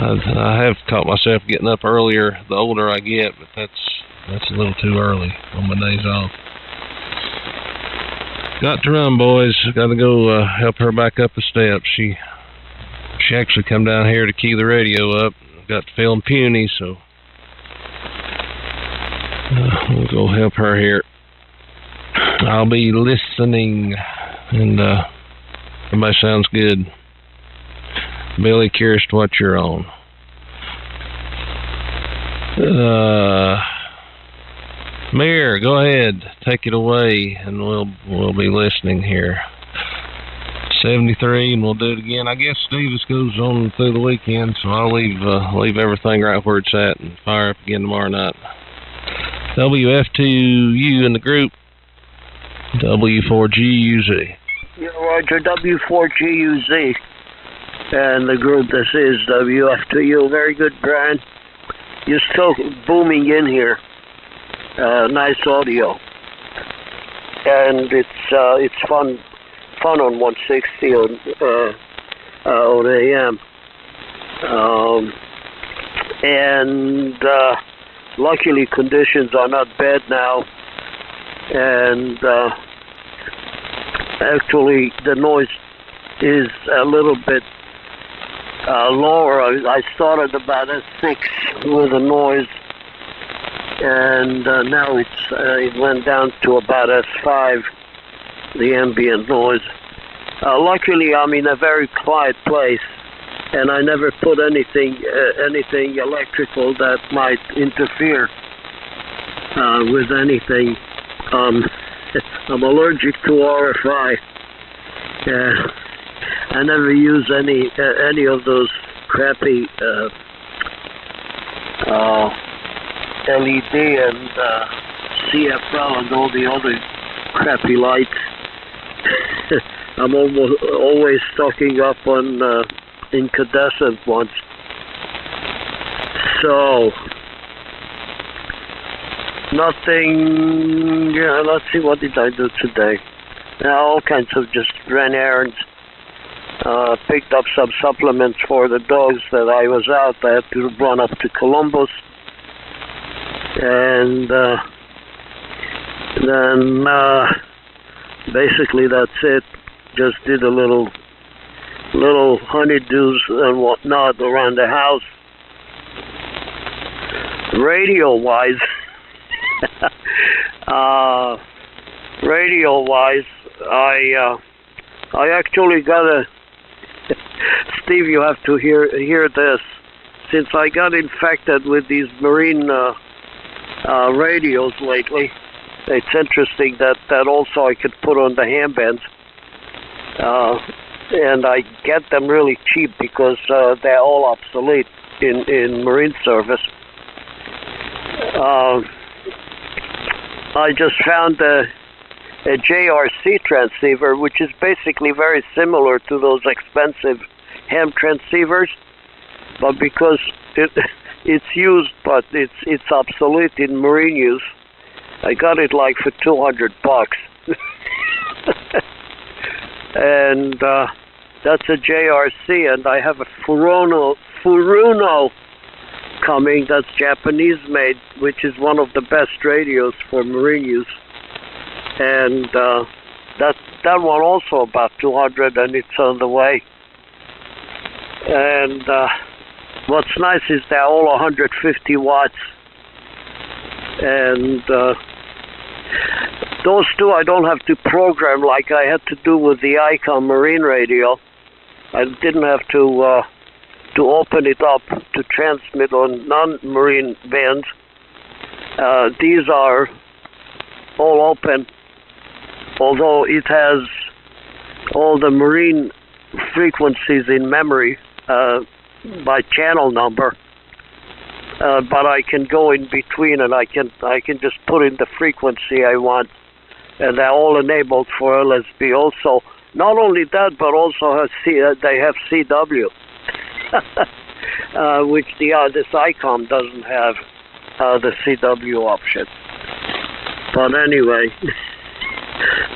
I have caught myself getting up earlier the older I get, but that's a little too early on my days off. Got to run, boys. Got to go help her back up the steps. She actually come down here to key the radio up. Got feeling puny, so we'll go help her here. I'll be listening, and everybody sounds good. Billy, curious to what you're on. Mir, go ahead, take it away, and we'll be listening here. 73, and we'll do it again. I guess Davis goes on through the weekend, so I'll leave everything right where it's at and fire up again tomorrow night. WF2U in the group. W4GUZ. Yeah, Roger, W4GUZ. And the group, this is WF2U. Very good, Brian. You're still booming in here. Nice audio. And it's fun on 160 on AM. And luckily conditions are not bad now. And actually the noise is a little bit lower. I started about at 6 with the noise, and now it went down to about S5, the ambient noise. Luckily, I'm in a very quiet place, and I never put anything electrical that might interfere with anything. I'm allergic to RFI. I never use any of those crappy LED and CFL and all the other crappy lights. I'm always stocking up on incandescent ones. So nothing. Yeah, let's see, what did I do today? All kinds of just ran errands. Picked up some supplements for the dogs that I was out. I had to run up to Columbus, and then basically that's it. Just did a little honeydews and whatnot around the house. Radio-wise, I actually got a. Steve, you have to hear this. Since I got infected with these marine radios lately, it's interesting that also I could put on the handbands, and I get them really cheap because they're all obsolete in marine service. I just found a JRC transceiver, which is basically very similar to those expensive ham transceivers, but because it's used, but it's obsolete in marine use. I got it like for $200, and that's a JRC, and I have a Furuno coming. That's Japanese made, which is one of the best radios for marine use. And that one also about 200, and it's on the way. And what's nice is they're all 150 watts. And those two I don't have to program like I had to do with the Icon Marine radio. I didn't have to open it up to transmit on non-marine bands. These are all open, although it has all the marine frequencies in memory by channel number. But I can go in between, and I can just put in the frequency I want, and they're all enabled for LSB also. Not only that, but also they have CW, which this ICOM doesn't have the CW option. But anyway,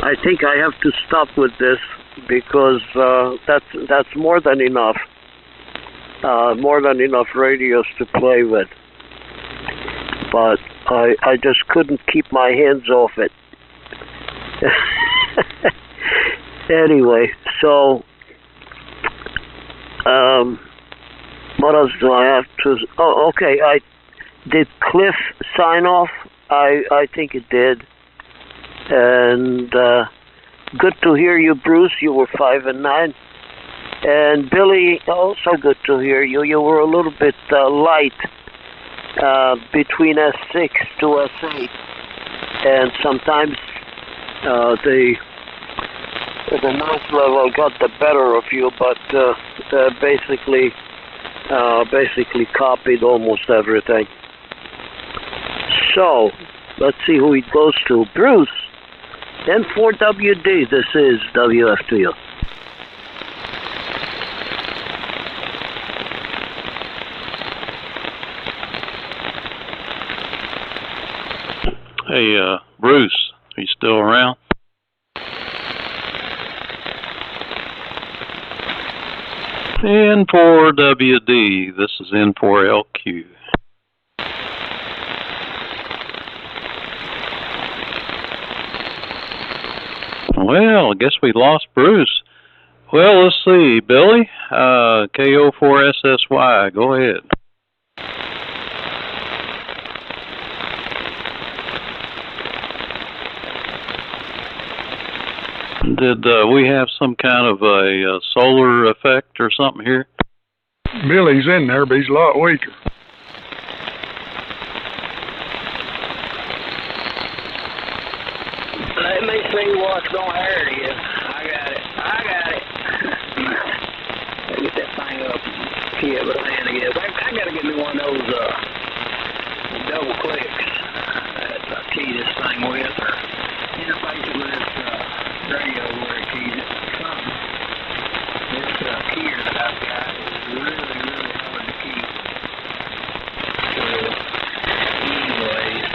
I think I have to stop with this because that's more than enough. More than enough radios to play with. But I just couldn't keep my hands off it. Anyway, so What else do I have to? Oh, okay. Did Cliff sign off? I think it did. And good to hear you, Bruce. You were 5 and 9. And Billy, also good to hear you. You were a little bit light between S6 to S8, and sometimes the noise level got the better of you, but basically copied almost everything. So let's see who he goes to. Bruce, N4WD. This is WFTU. Hey, Bruce, are you still around? N4WD, this is N4LQ. Well, I guess we lost Bruce. Well, let's see, Billy, KO4SSY, go ahead. Did we have some kind of a solar effect or something here? Billy's in there, but he's a lot weaker. Let me see what's going to hurt you. I got it. Let me get that thing up. Yeah, but I got to get me one of those double clicks. That's key this thing with, or interface it with this radio where it keys it. This keyer that I've got is really hard to keep. So, anyways,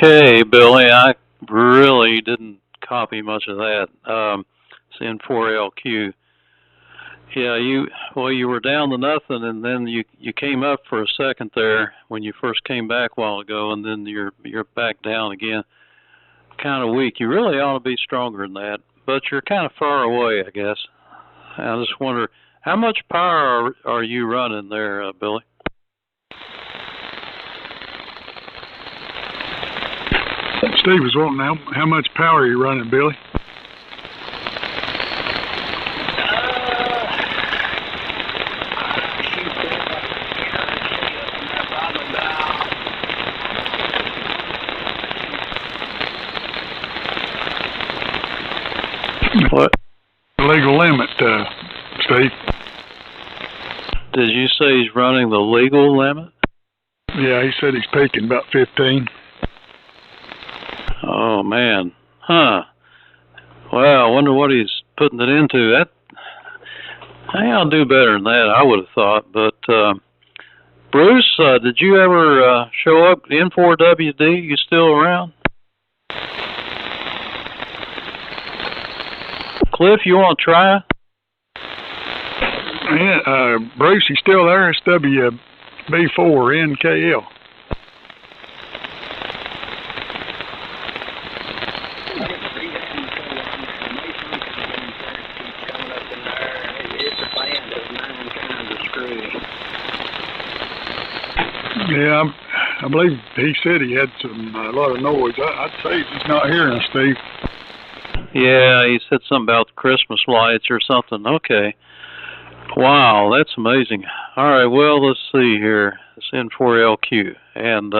Okay, Billy, I really didn't copy much of that. It's N4LQ. Yeah, you were down to nothing, and then you came up for a second there when you first came back a while ago, and then you're back down again. Kind of weak. You really ought to be stronger than that, but you're kind of far away, I guess. I just wonder, how much power are you running there, Billy? Steve was wanting how much power are you running, Billy? What? The legal limit, Steve. Did you say he's running the legal limit? Yeah, he said he's peaking about 15. Oh, man. Huh. Well, I wonder what he's putting it into. I'll do better than that, I would have thought. But, Bruce, did you ever show up N4WD? You still around? Cliff, you want to try? Yeah, Bruce, you still there? It's WB4NKL. Yeah, I believe he said he had a lot of noise. I'd say he's not hearing us, Steve. Yeah, he said something about Christmas lights or something. Okay. Wow, that's amazing. All right, well, let's see here. It's N4LQ. And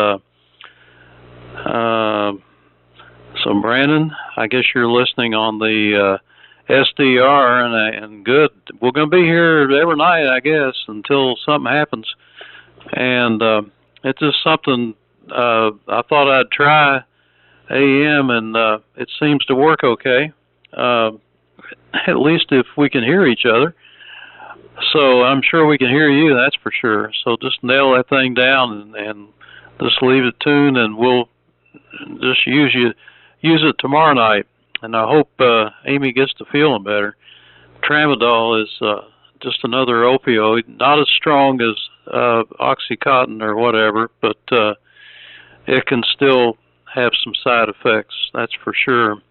so, Brandon, I guess you're listening on the SDR, and good. We're going to be here every night, I guess, until something happens. And it's just something I thought I'd try AM, and it seems to work okay, at least if we can hear each other. So I'm sure we can hear you, that's for sure. So just nail that thing down and just leave it tuned, and we'll just use it tomorrow night. And I hope Amy gets to feeling better. Tramadol is just another opioid, not as strong as Oxycontin or whatever, but it can still have some side effects, that's for sure.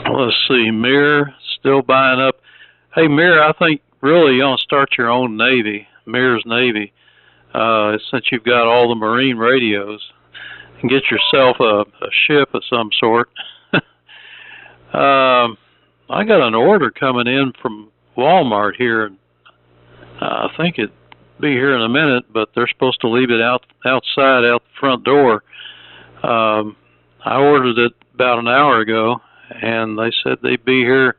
Let's see, Mir still buying up. Hey, Mir, I think really you want to start your own Navy, Mir's Navy, since you've got all the Marine radios, and get yourself a ship of some sort. I got an order coming in from Walmart here. I think it'd be here in a minute, but they're supposed to leave it outside the front door. I ordered it about an hour ago, and they said they'd be here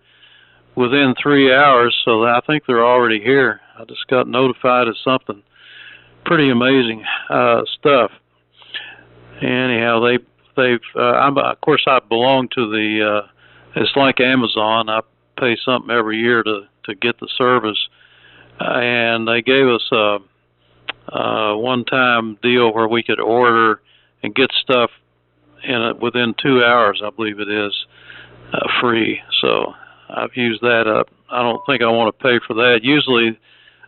within 3 hours, so I think they're already here. I just got notified of something. Pretty amazing stuff. Anyhow, of course, I belong to the, it's like Amazon. I pay something every year to get the service. And they gave us a one-time deal where we could order and get stuff within 2 hours, I believe it is, free. So I've used that up. I don't think I want to pay for that. Usually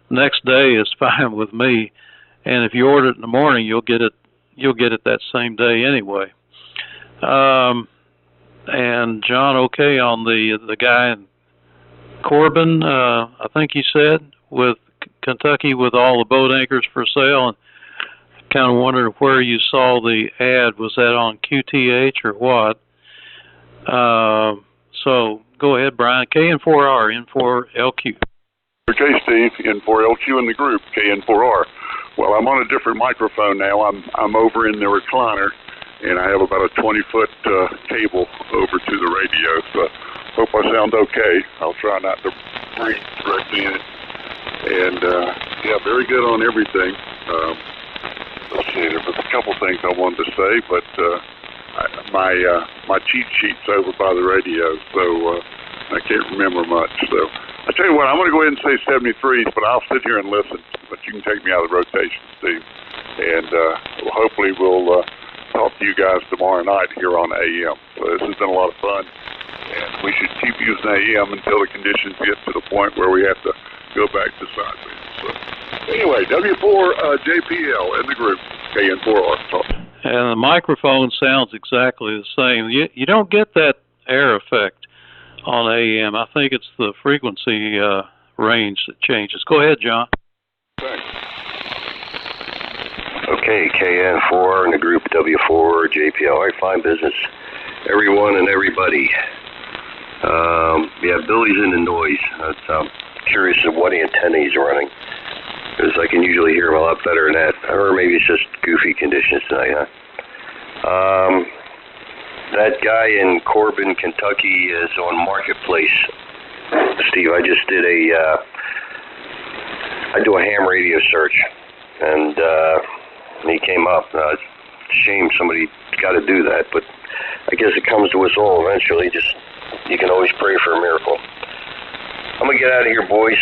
next day is fine with me, and if you order it in the morning, you'll get it that same day anyway. And John, okay on the guy in Corbin, I think you said, with Kentucky, with all the boat anchors for sale, and kind of wondered where you saw the ad. Was that on QTH or what? So go ahead, Brian. KN4R, N4LQ. Okay, Steve, N4LQ in the group, KN4R. Well, I'm on a different microphone now. I'm over in the recliner, and I have about a 20-foot cable over to the radio, so hope I sound okay. I'll try not to breathe directly in it. And, yeah, very good on everything. Let's see, there was a couple things I wanted to say, but my cheat sheet's over by the radio, so I can't remember much. So I tell you what, I'm going to go ahead and say 73s, but I'll sit here and listen. But you can take me out of the rotation, Steve. And hopefully we'll talk to you guys tomorrow night here on AM. So this has been a lot of fun, and we should keep using AM until the conditions get to the point where we have to go back to sideband. So anyway, W4JPL in the group, KN4R. And the microphone sounds exactly the same. You don't get that air effect on AM. I think it's the frequency range that changes. Go ahead, John. Thanks. Okay, KN4 in the group W4JPL. All right, fine business. Everyone and everybody. Yeah, Billy's in the noise. I'm curious of what antenna he's running, because I can usually hear him a lot better than that. Or maybe it's just goofy conditions tonight, huh? That guy in Corbin, Kentucky is on Marketplace. Steve, I just did I do a ham radio search, and he came up. It's a shame somebody got to do that, but I guess it comes to us all eventually. Just, you can always pray for a miracle. I'm going to get out of here, boys.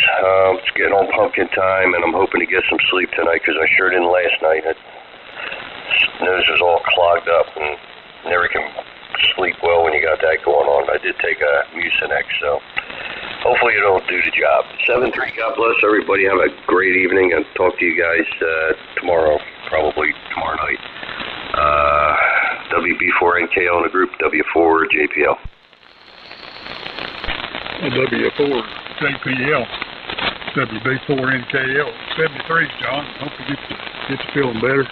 It's getting on pumpkin time, and I'm hoping to get some sleep tonight, because I sure didn't last night. Nose was all clogged up, and never can sleep well when you got that going on. I did take a Mucinex, so hopefully it'll do the job. 7-3, God bless everybody. Have a great evening, and talk to you guys tomorrow, probably tomorrow night. WB4NKL in the group, W4JPL. W4JPL. WB4NKL 73, John. Hope you get to feeling better.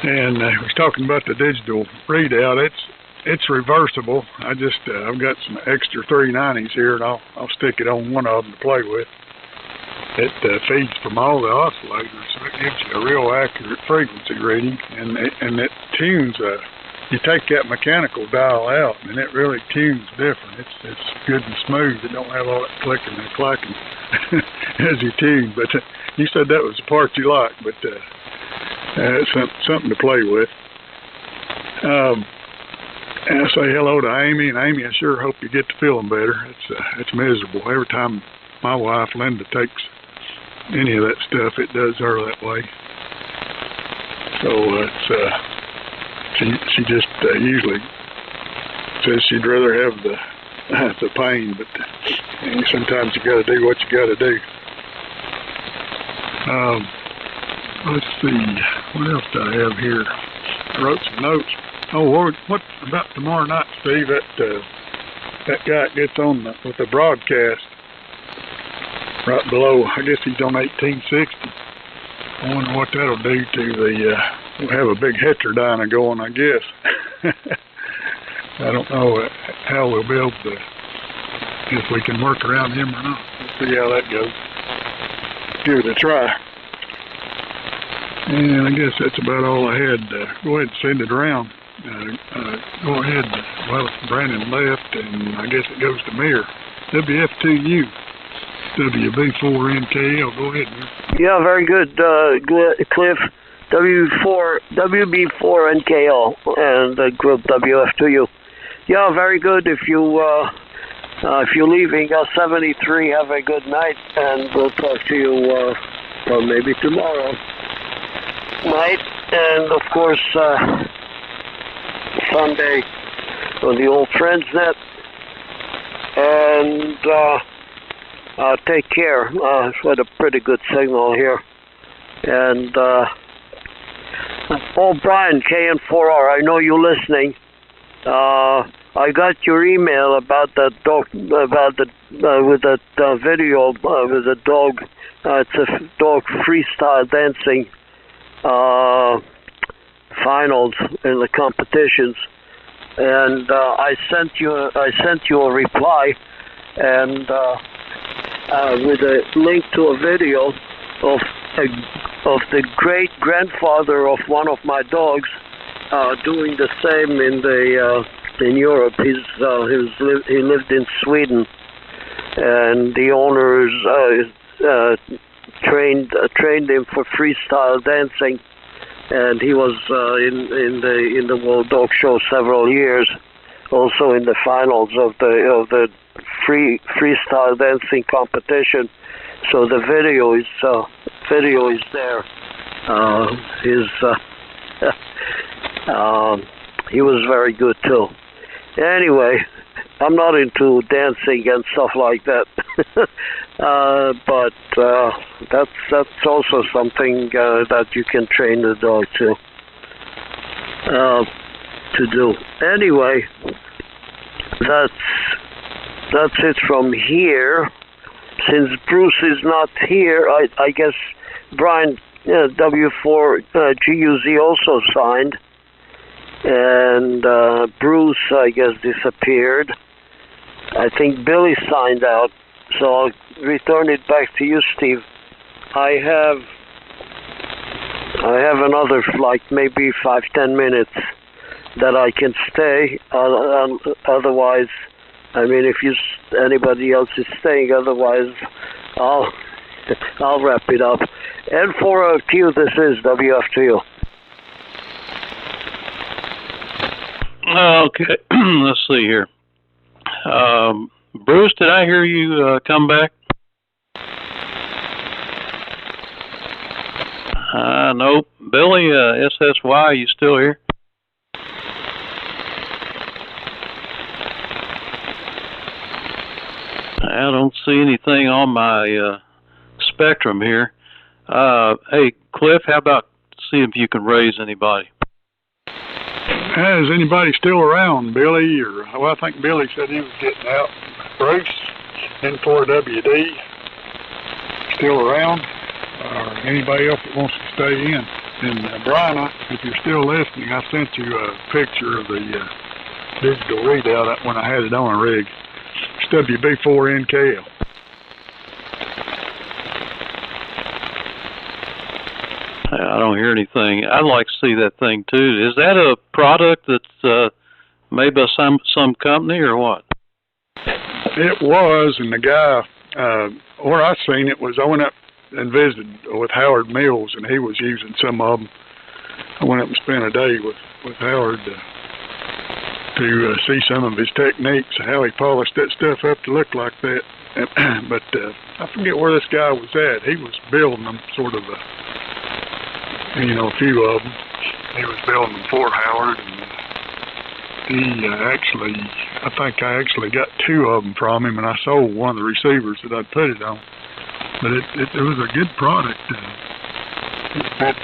And I was talking about the digital readout. It's reversible. I've got some extra 390s here, and I'll stick it on one of them to play with. It feeds from all the oscillators, so it gives you a real accurate frequency reading, and it tunes. You take that mechanical dial out, and it really tunes different. It's good and smooth. It don't have all that clicking and clacking as you tune. But you said that was the part you liked, but it's something to play with. And I say hello to Amy, and Amy, I sure hope you get to feeling better. It's miserable. Every time my wife, Linda, takes any of that stuff, it does her that way. So she just usually says she'd rather have the pain, but sometimes you got to do what you got to do. Let's see, what else do I have here? I wrote some notes. Oh, what about tomorrow night, Steve? That guy gets on with the broadcast right below. I guess he's on 1860. I wonder what that'll do to we'll have a big heterodyna going, I guess. I don't know how we'll be able to, if we can work around him or not. We'll see how that goes. Give it a try. And I guess that's about all I had. Go ahead and send it around. Go ahead. Well, Brandon left, and I guess it goes to Mir. WF2U, WB4NKL. Go ahead, Mir. Yeah, very good, Cliff. WB4NKL and the group WF2U. Yeah, very good. If you're leaving 73, have a good night, and we'll talk to you maybe tomorrow night, and of course Sunday on the old Friends Net. And take care. It's got a pretty good signal here. And Brian, KN4R, I know you're listening. I got your email about that dog, with that video with the dog. It's a dog freestyle dancing finals in the competitions, and I sent you a reply, and with a link to a video of the great grandfather of one of my dogs doing the same in Europe. He lived in Sweden, and the owners trained him for freestyle dancing, and he was in the World Dog Show several years, also in the finals of the freestyle dancing competition. So the video is there. He was very good too. Anyway, I'm not into dancing and stuff like that, but that's also something that you can train the dog to do. Anyway, that's it from here. Since Bruce is not here, I guess Brian W4GUZ also signed. And Bruce, I guess, disappeared. I think Billy signed out, so I'll return it back to you, Steve. I have another, like, maybe 5-10 minutes that I can stay. Otherwise, I mean, if anybody else is staying, otherwise, I'll wrap it up. N4Q, this is WF2U. Okay, let's see here. Bruce, did I hear you come back? Nope. Billy, SSY, you still here? I don't see anything on my spectrum here. Hey, Cliff, how about see if you can raise anybody? Is anybody still around, Billy? Or I think Billy said he was getting out. Bruce, N4WD. still around, or anybody else that wants to stay in. And Brian, if you're still listening, I sent you a picture of the digital readout when I had it on a rig. It's WB4NKL. I don't hear anything. I'd like to see that thing too. Is that a product that's made by some company or what? It was, and the guy, where I seen it was I went up and visited with Howard Mills, and he was using some of them. I went up and spent a day with Howard to see some of his techniques, how he polished that stuff up to look like that. But I forget where this guy was at. He was building them, sort of a few of them. He was building them for Howard, and I think I actually got 2 of them from him, and I sold one of the receivers that I'd put it on. But it was a good product.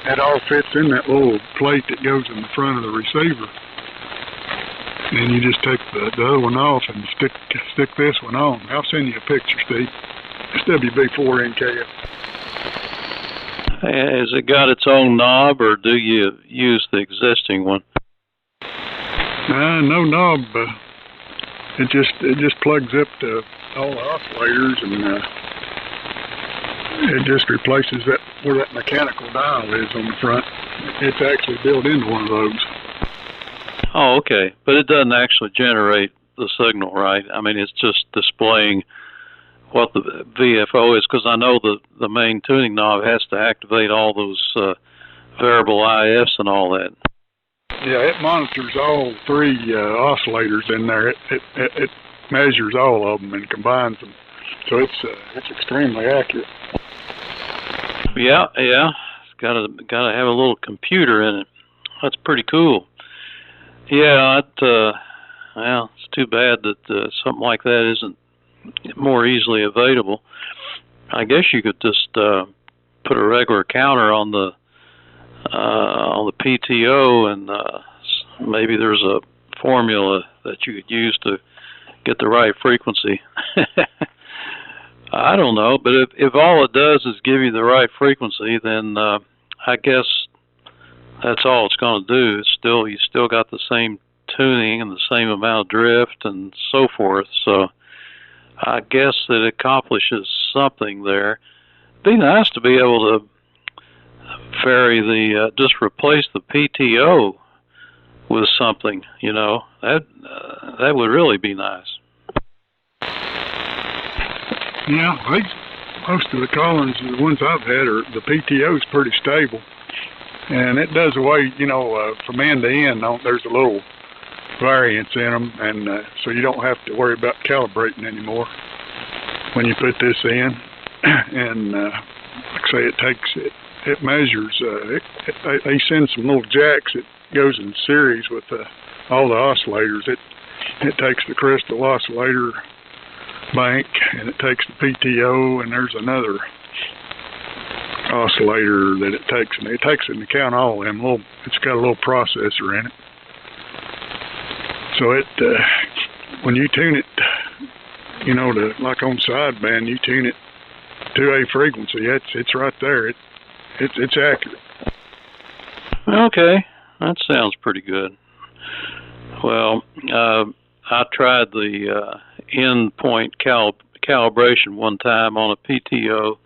It all fits in that little plate that goes in the front of the receiver. And you just take the other one off and stick this one on. I'll send you a picture, Steve. It's WB4NKL. Has it got its own knob, or do you use the existing one? No knob. It just plugs up to all the oscillators, and it just replaces where that mechanical dial is on the front. It's actually built into one of those. Oh, okay. But it doesn't actually generate the signal, right? I mean, it's just displaying what the VFO is, because I know the main tuning knob has to activate all those variable IFs and all that. Yeah, it monitors all 3 oscillators in there. It measures all of them and combines them, so it's extremely accurate. Yeah, it's gotta have a little computer in it. That's pretty cool. Yeah, well, it's too bad that something like that isn't more easily available. I guess you could just put a regular counter on the PTO, and maybe there's a formula that you could use to get the right frequency. I don't know, but if all it does is give you the right frequency, then I guess that's all it's going to do. You still got the same tuning and the same amount of drift and so forth. So I guess it accomplishes something there. It'd be nice to be able to vary just replace the PTO with something. That would really be nice. Yeah, I think most of the Collins, the ones I've had, the PTO is pretty stable, and it does away, from end to end. There's a little variance in them, and so you don't have to worry about calibrating anymore when you put this in. And like I say, it measures. They send some little jacks that goes in series with all the oscillators. It takes the crystal oscillator bank, and it takes the PTO, and there's another oscillator that it takes, and it takes into account all of them. It's got a little processor in it, so when you tune it, to like on sideband, you tune it to a frequency. It's right there. It's accurate. Okay, that sounds pretty good. Well, I tried the endpoint calibration one time on a PTO,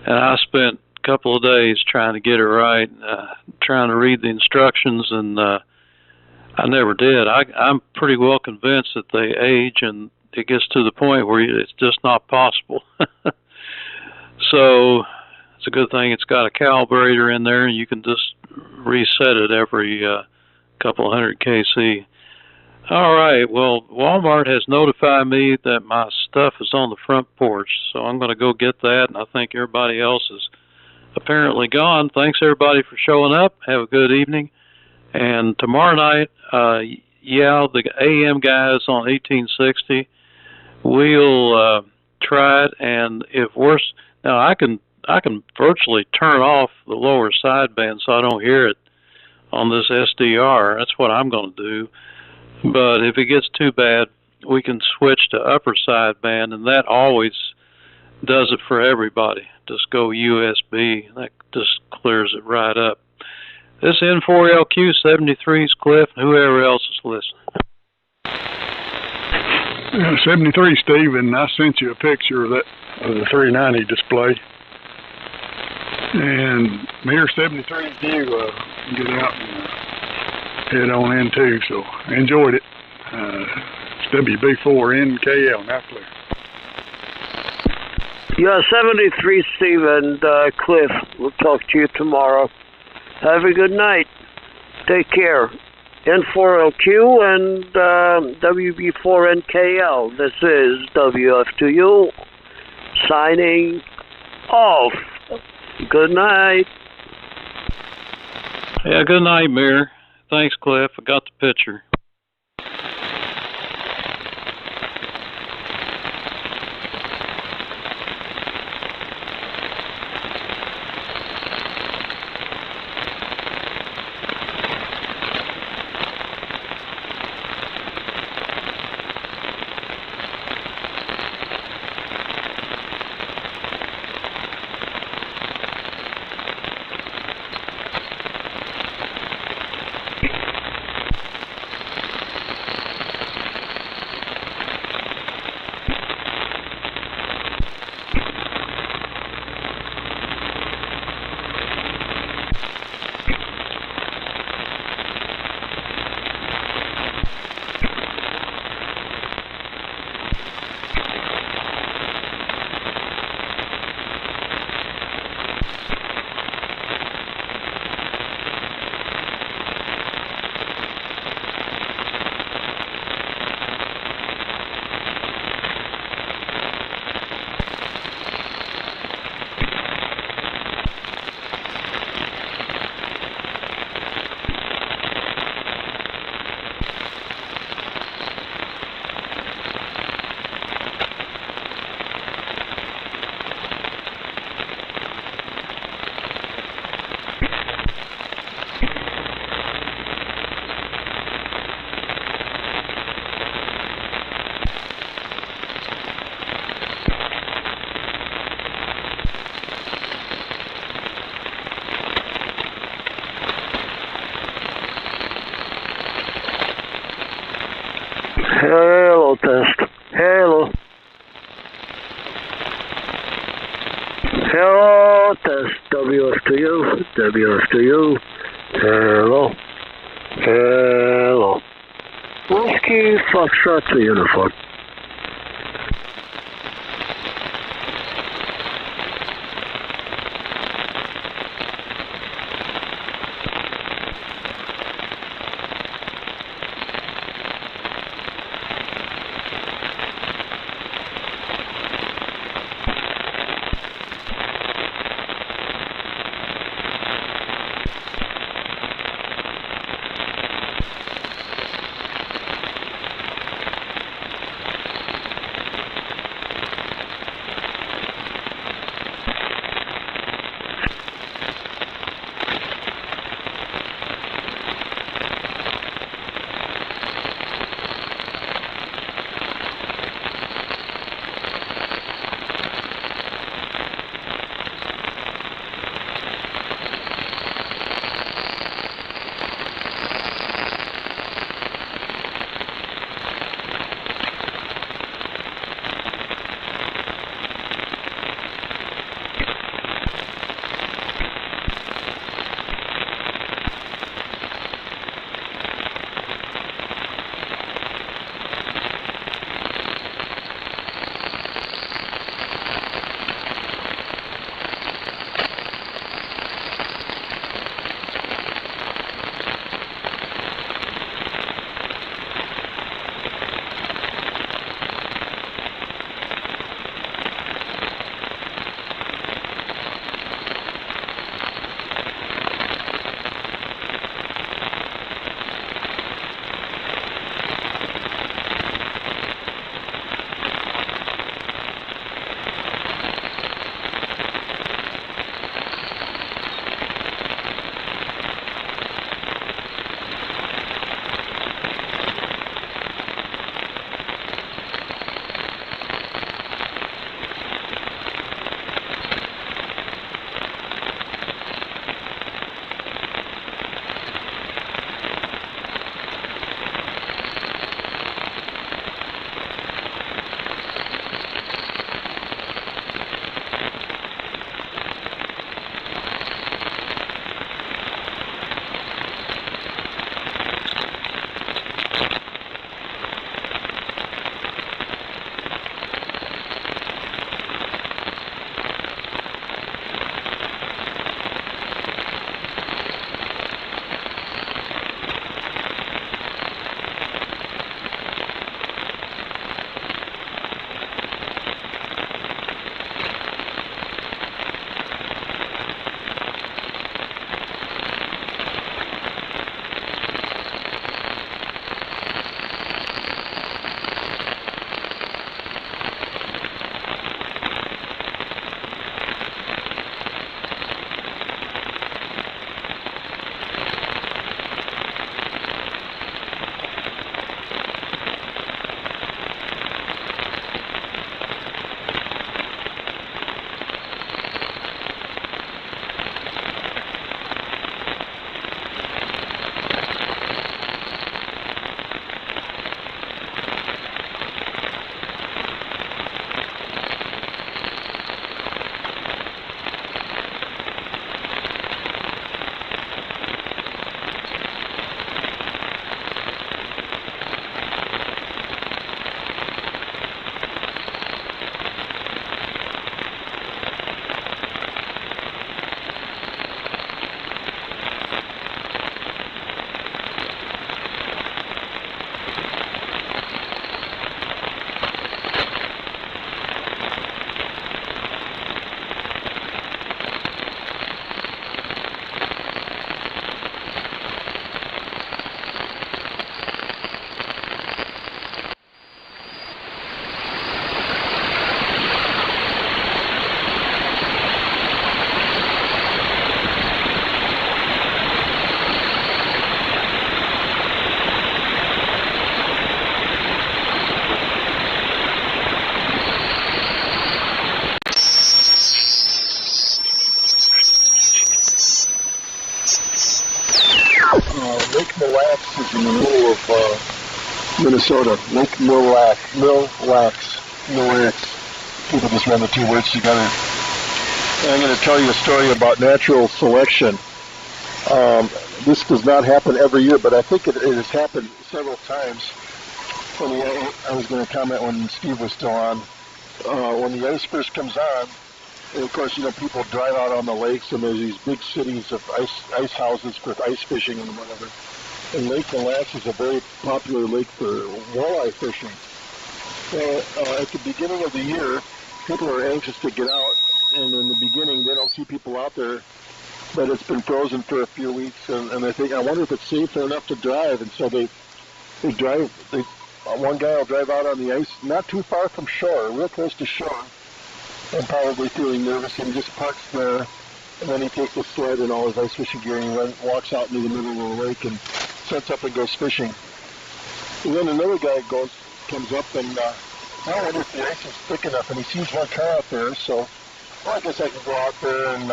and I spent a couple of days trying to get it right, trying to read the instructions, and I never did. I'm pretty well convinced that they age, and it gets to the point where it's just not possible. So it's a good thing it's got a calibrator in there, and you can just reset it every couple of hundred kc. All right, well, Walmart has notified me that my stuff is on the front porch, so I'm going to go get that, and I think everybody else is apparently gone. Thanks, everybody, for showing up. Have a good evening. And tomorrow night, the AM guys on 1860, we'll try it, and if worse, now I can virtually turn off the lower sideband so I don't hear it on this SDR. That's what I'm going to do. But if it gets too bad, we can switch to upper sideband, and that always does it for everybody. Just go USB. That just clears it right up. This N4LQ 73's Cliff, and whoever else is listening. 73, Steve, and I sent you a picture of that of the 390 display. And here 73 view, get out and head on in too. So enjoyed it. It's WB4NKL, now clear. Yeah, 73, Steve and Cliff. We'll talk to you tomorrow. Have a good night. Take care. N4LQ and WB4NKL. This is WF2U signing off. Good night. Yeah, good night, Mayor. Thanks, Cliff. I got the picture. Hello, test. Hello. Hello, test. WF2U. WF2U. Hello. Hello. Whiskey Foxtrot to uniform. Lake Mille Lacs is in the middle of Minnesota. Lake Mille Lacs. People just run the two words together. And I'm going to tell you a story about natural selection. This does not happen every year, but I think it has happened several times. I was going to comment when Steve was still on. When the ice first comes on, and of course, people drive out on the lakes, and there's these big cities of ice houses for ice fishing and whatever. And Lake Mille Lacs is a very popular lake for walleye fishing. Well, at the beginning of the year, people are anxious to get out, and in the beginning, they don't see people out there, but it's been frozen for a few weeks, and they think, I wonder if it's safe enough to drive, and so they drive. One guy will drive out on the ice, not too far from shore, real close to shore, and probably feeling nervous, and he just parks there, and then he takes a sled and all his ice fishing gear, and he walks out into the middle of the lake and sets up and goes fishing. And then another guy comes up, and I wonder if the ice is thick enough, and he sees one car out there, so, well, I guess I can go out there, and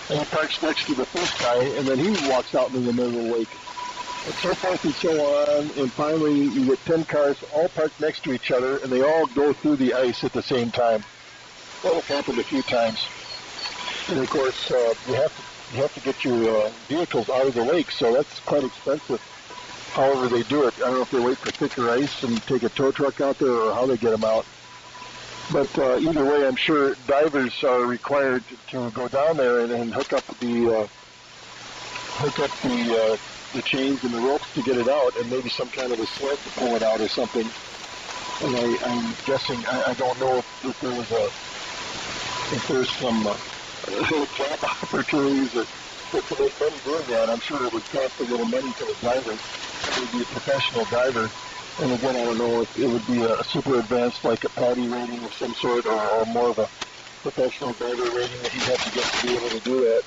he parks next to the first guy, and then he walks out into the middle of the lake. And so forth and so on, and finally you get 10 cars all parked next to each other, and they all go through the ice at the same time. That has happened a few times. And of course, you have to get your vehicles out of the lake, so that's quite expensive. However they do it, I don't know if they wait for thicker ice and take a tow truck out there, or how they get them out. But either way, I'm sure divers are required to go down there and hook up the chains and the ropes to get it out, and maybe some kind of a sled to pull it out or something. And I'm guessing, I don't know if there's some camp opportunities to make money doing that. I'm sure it would cost a little money for the diver. It would be a professional diver. And again, I don't know if it would be a super advanced, like a PADI rating of some sort, or more of a professional diver rating that you'd have to get to be able to do that.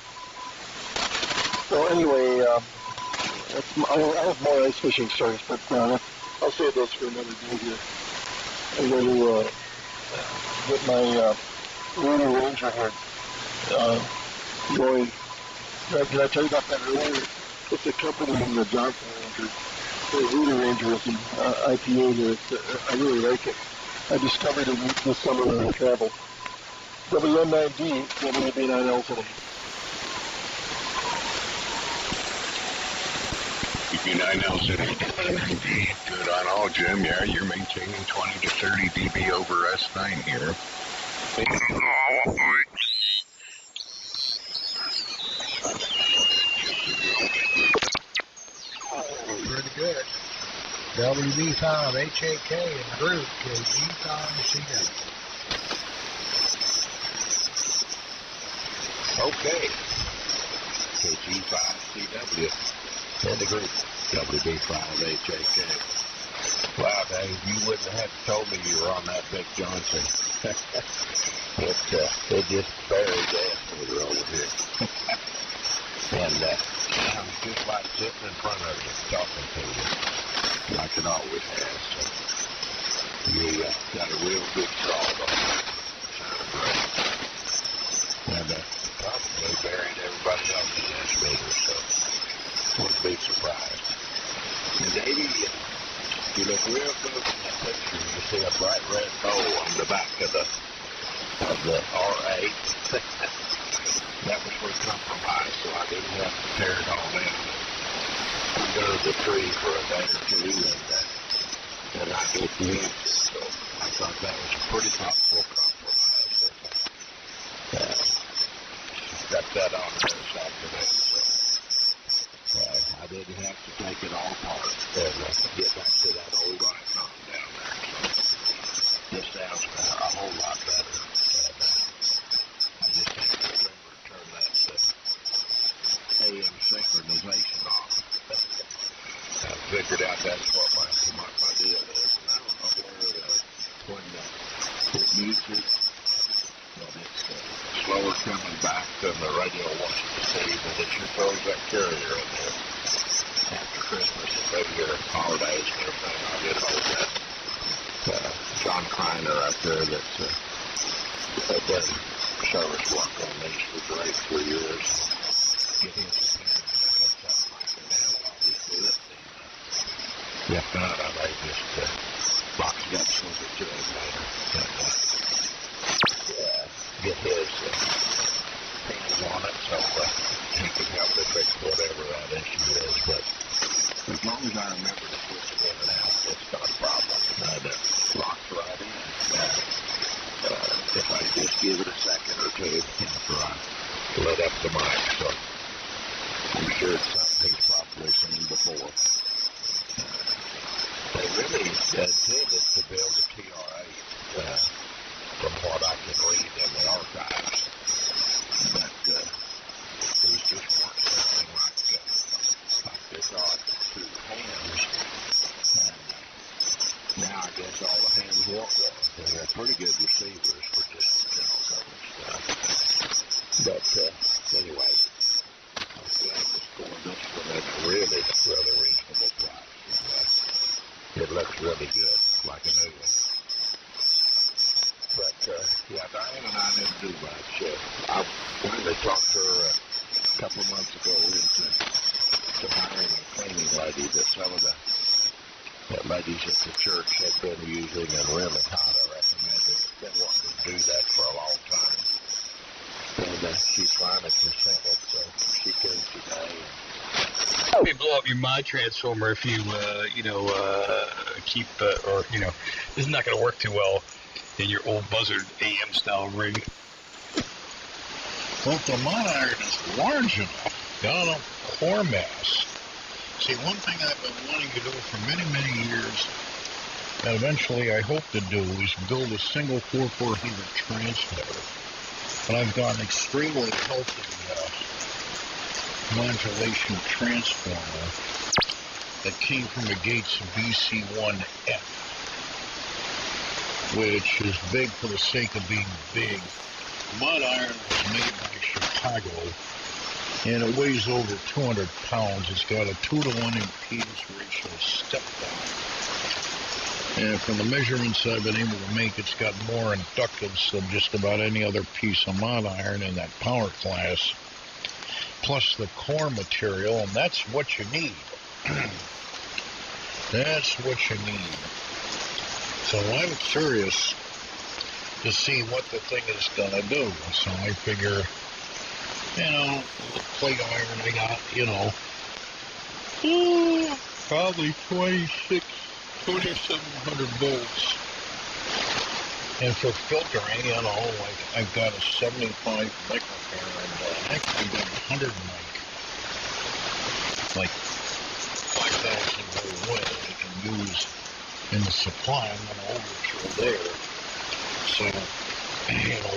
So anyway, I have more ice fishing stories, but I'll save those for another day here. I'm going to get my Rudy Ranger here going. Did I tell you about that earlier? It's a company in the Johnson Valiant. The Rudy Ranger is an IPA here. I really like it. I discovered it this summer when I traveled. WN9D, WB9L. Good on all, Jim. Yeah, you're maintaining 20 to 30 dB over S9 here. Pretty good. WB5 HAK in the group, KG5CW. Okay. KG5CW. In the group, WB5HAK. Wow, Dave, you wouldn't have told me you were on that big Johnson. It just buried that over here. And I'm just like sitting in front of you, talking to you, like it always has. So you got a real good draw on that. And probably buried everybody else's ass later, so wouldn't be surprised. And Davey, you look real good in that picture. You see a bright red bow on the back of the R8. That was for compromise, so I didn't have to tear it all down under the tree for a day or two, and I didn't use it. So I thought that was a pretty thoughtful compromise. Got that on there this afternoon, so I didn't have to take it all apart and get back to that old icon down there. So this sounds a whole lot better. I just have to remember to turn that AM synchronization off. I figured out that's what my deal is. And I don't know when it mutes it, but it's slower coming back than the radio wants it to see, but it sure throws that carrier in there. After Christmas and maybe your holidays and everything, I did hold that John Kreiner up there that's done service work on these for great 3 years. Get him some something like that. If not, I might just box it up, send it to him later, and get his hands on it so he can help to fix whatever that issue is. But as long as I remember to switch it in and out, it's not a problem. That locks right in. If I just give it a second or two after I let up the mic, so I'm sure it's something he's probably seen before. They really intended to build a TR-8, from what I can read in the archives. But these just weren't something like they thought through the hands. And now I guess all the hands want one. And they're pretty good receivers for just general coverage stuff. But anyway, I'm glad to score this one at a really reasonable price. It looks really good, like a new one. But, yeah, Diane and I didn't do much. I finally talked to her a couple of months ago into hiring a cleaning lady that some of the ladies at the church had been using and really highly recommended. Been wanting to do that for a long time. And she's finally consented, so she came today. Let me blow up your mod transformer if you, keep, this is not going to work too well in your old Buzzard AM style rig. Well, if the mod iron is large enough, got enough core mass. See, one thing I've been wanting to do for many, many years, and eventually I hope to do, is build a single 4400 transmitter. But I've got an extremely healthy modulation transformer that came from the Gates BC1F, which is big for the sake of being big. Mod iron was made by Chicago, and it weighs over 200 pounds. It's got a 2-to-1 impedance ratio step down. And from the measurements I've been able to make, it's got more inductance than just about any other piece of mod iron in that power class, plus the core material, and that's what you need. That's what you need. So I'm curious to see what the thing is going to do. So I figure, the plate iron I got, probably 2,700 volts. And for filtering, I've got a 75 microfarad, actually got 100 mic, like 5,000 volt wind that I can use in the supply. I'm going to overkill there. So,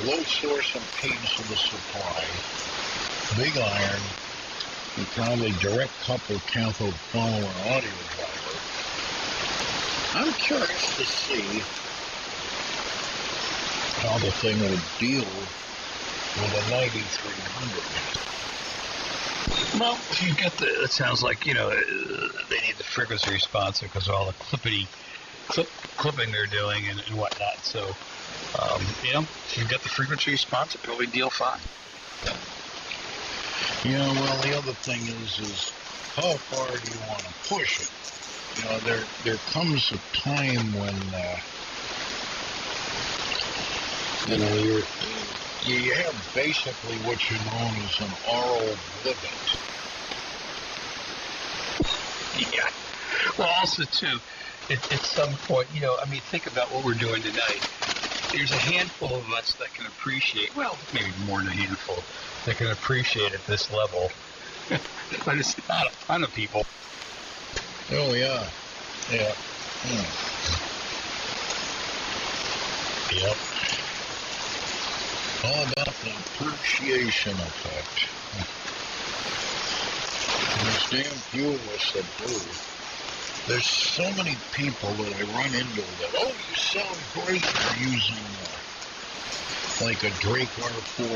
low source impedance of the supply, big iron, and probably direct coupled cathode follower audio driver. I'm curious to see how the thing will deal with a 9300. Well, if you get it sounds like, they need the frequency response because of all the clipping they're doing and whatnot. So, if you get the frequency response, it'll probably deal fine. Well, the other thing is how far do you want to push it? There comes a time when, you have basically what you know as an RO limit. Yeah. Well, also, too, at some point, think about what we're doing tonight. There's a handful of us that can appreciate, well, maybe more than a handful, that can appreciate at this level. But it's not a ton of people. Oh, yeah. Yeah. Yep. All about the appreciation effect. And there's damn few of us that do. There's so many people that I run into that, you sound great for using like a Drake R4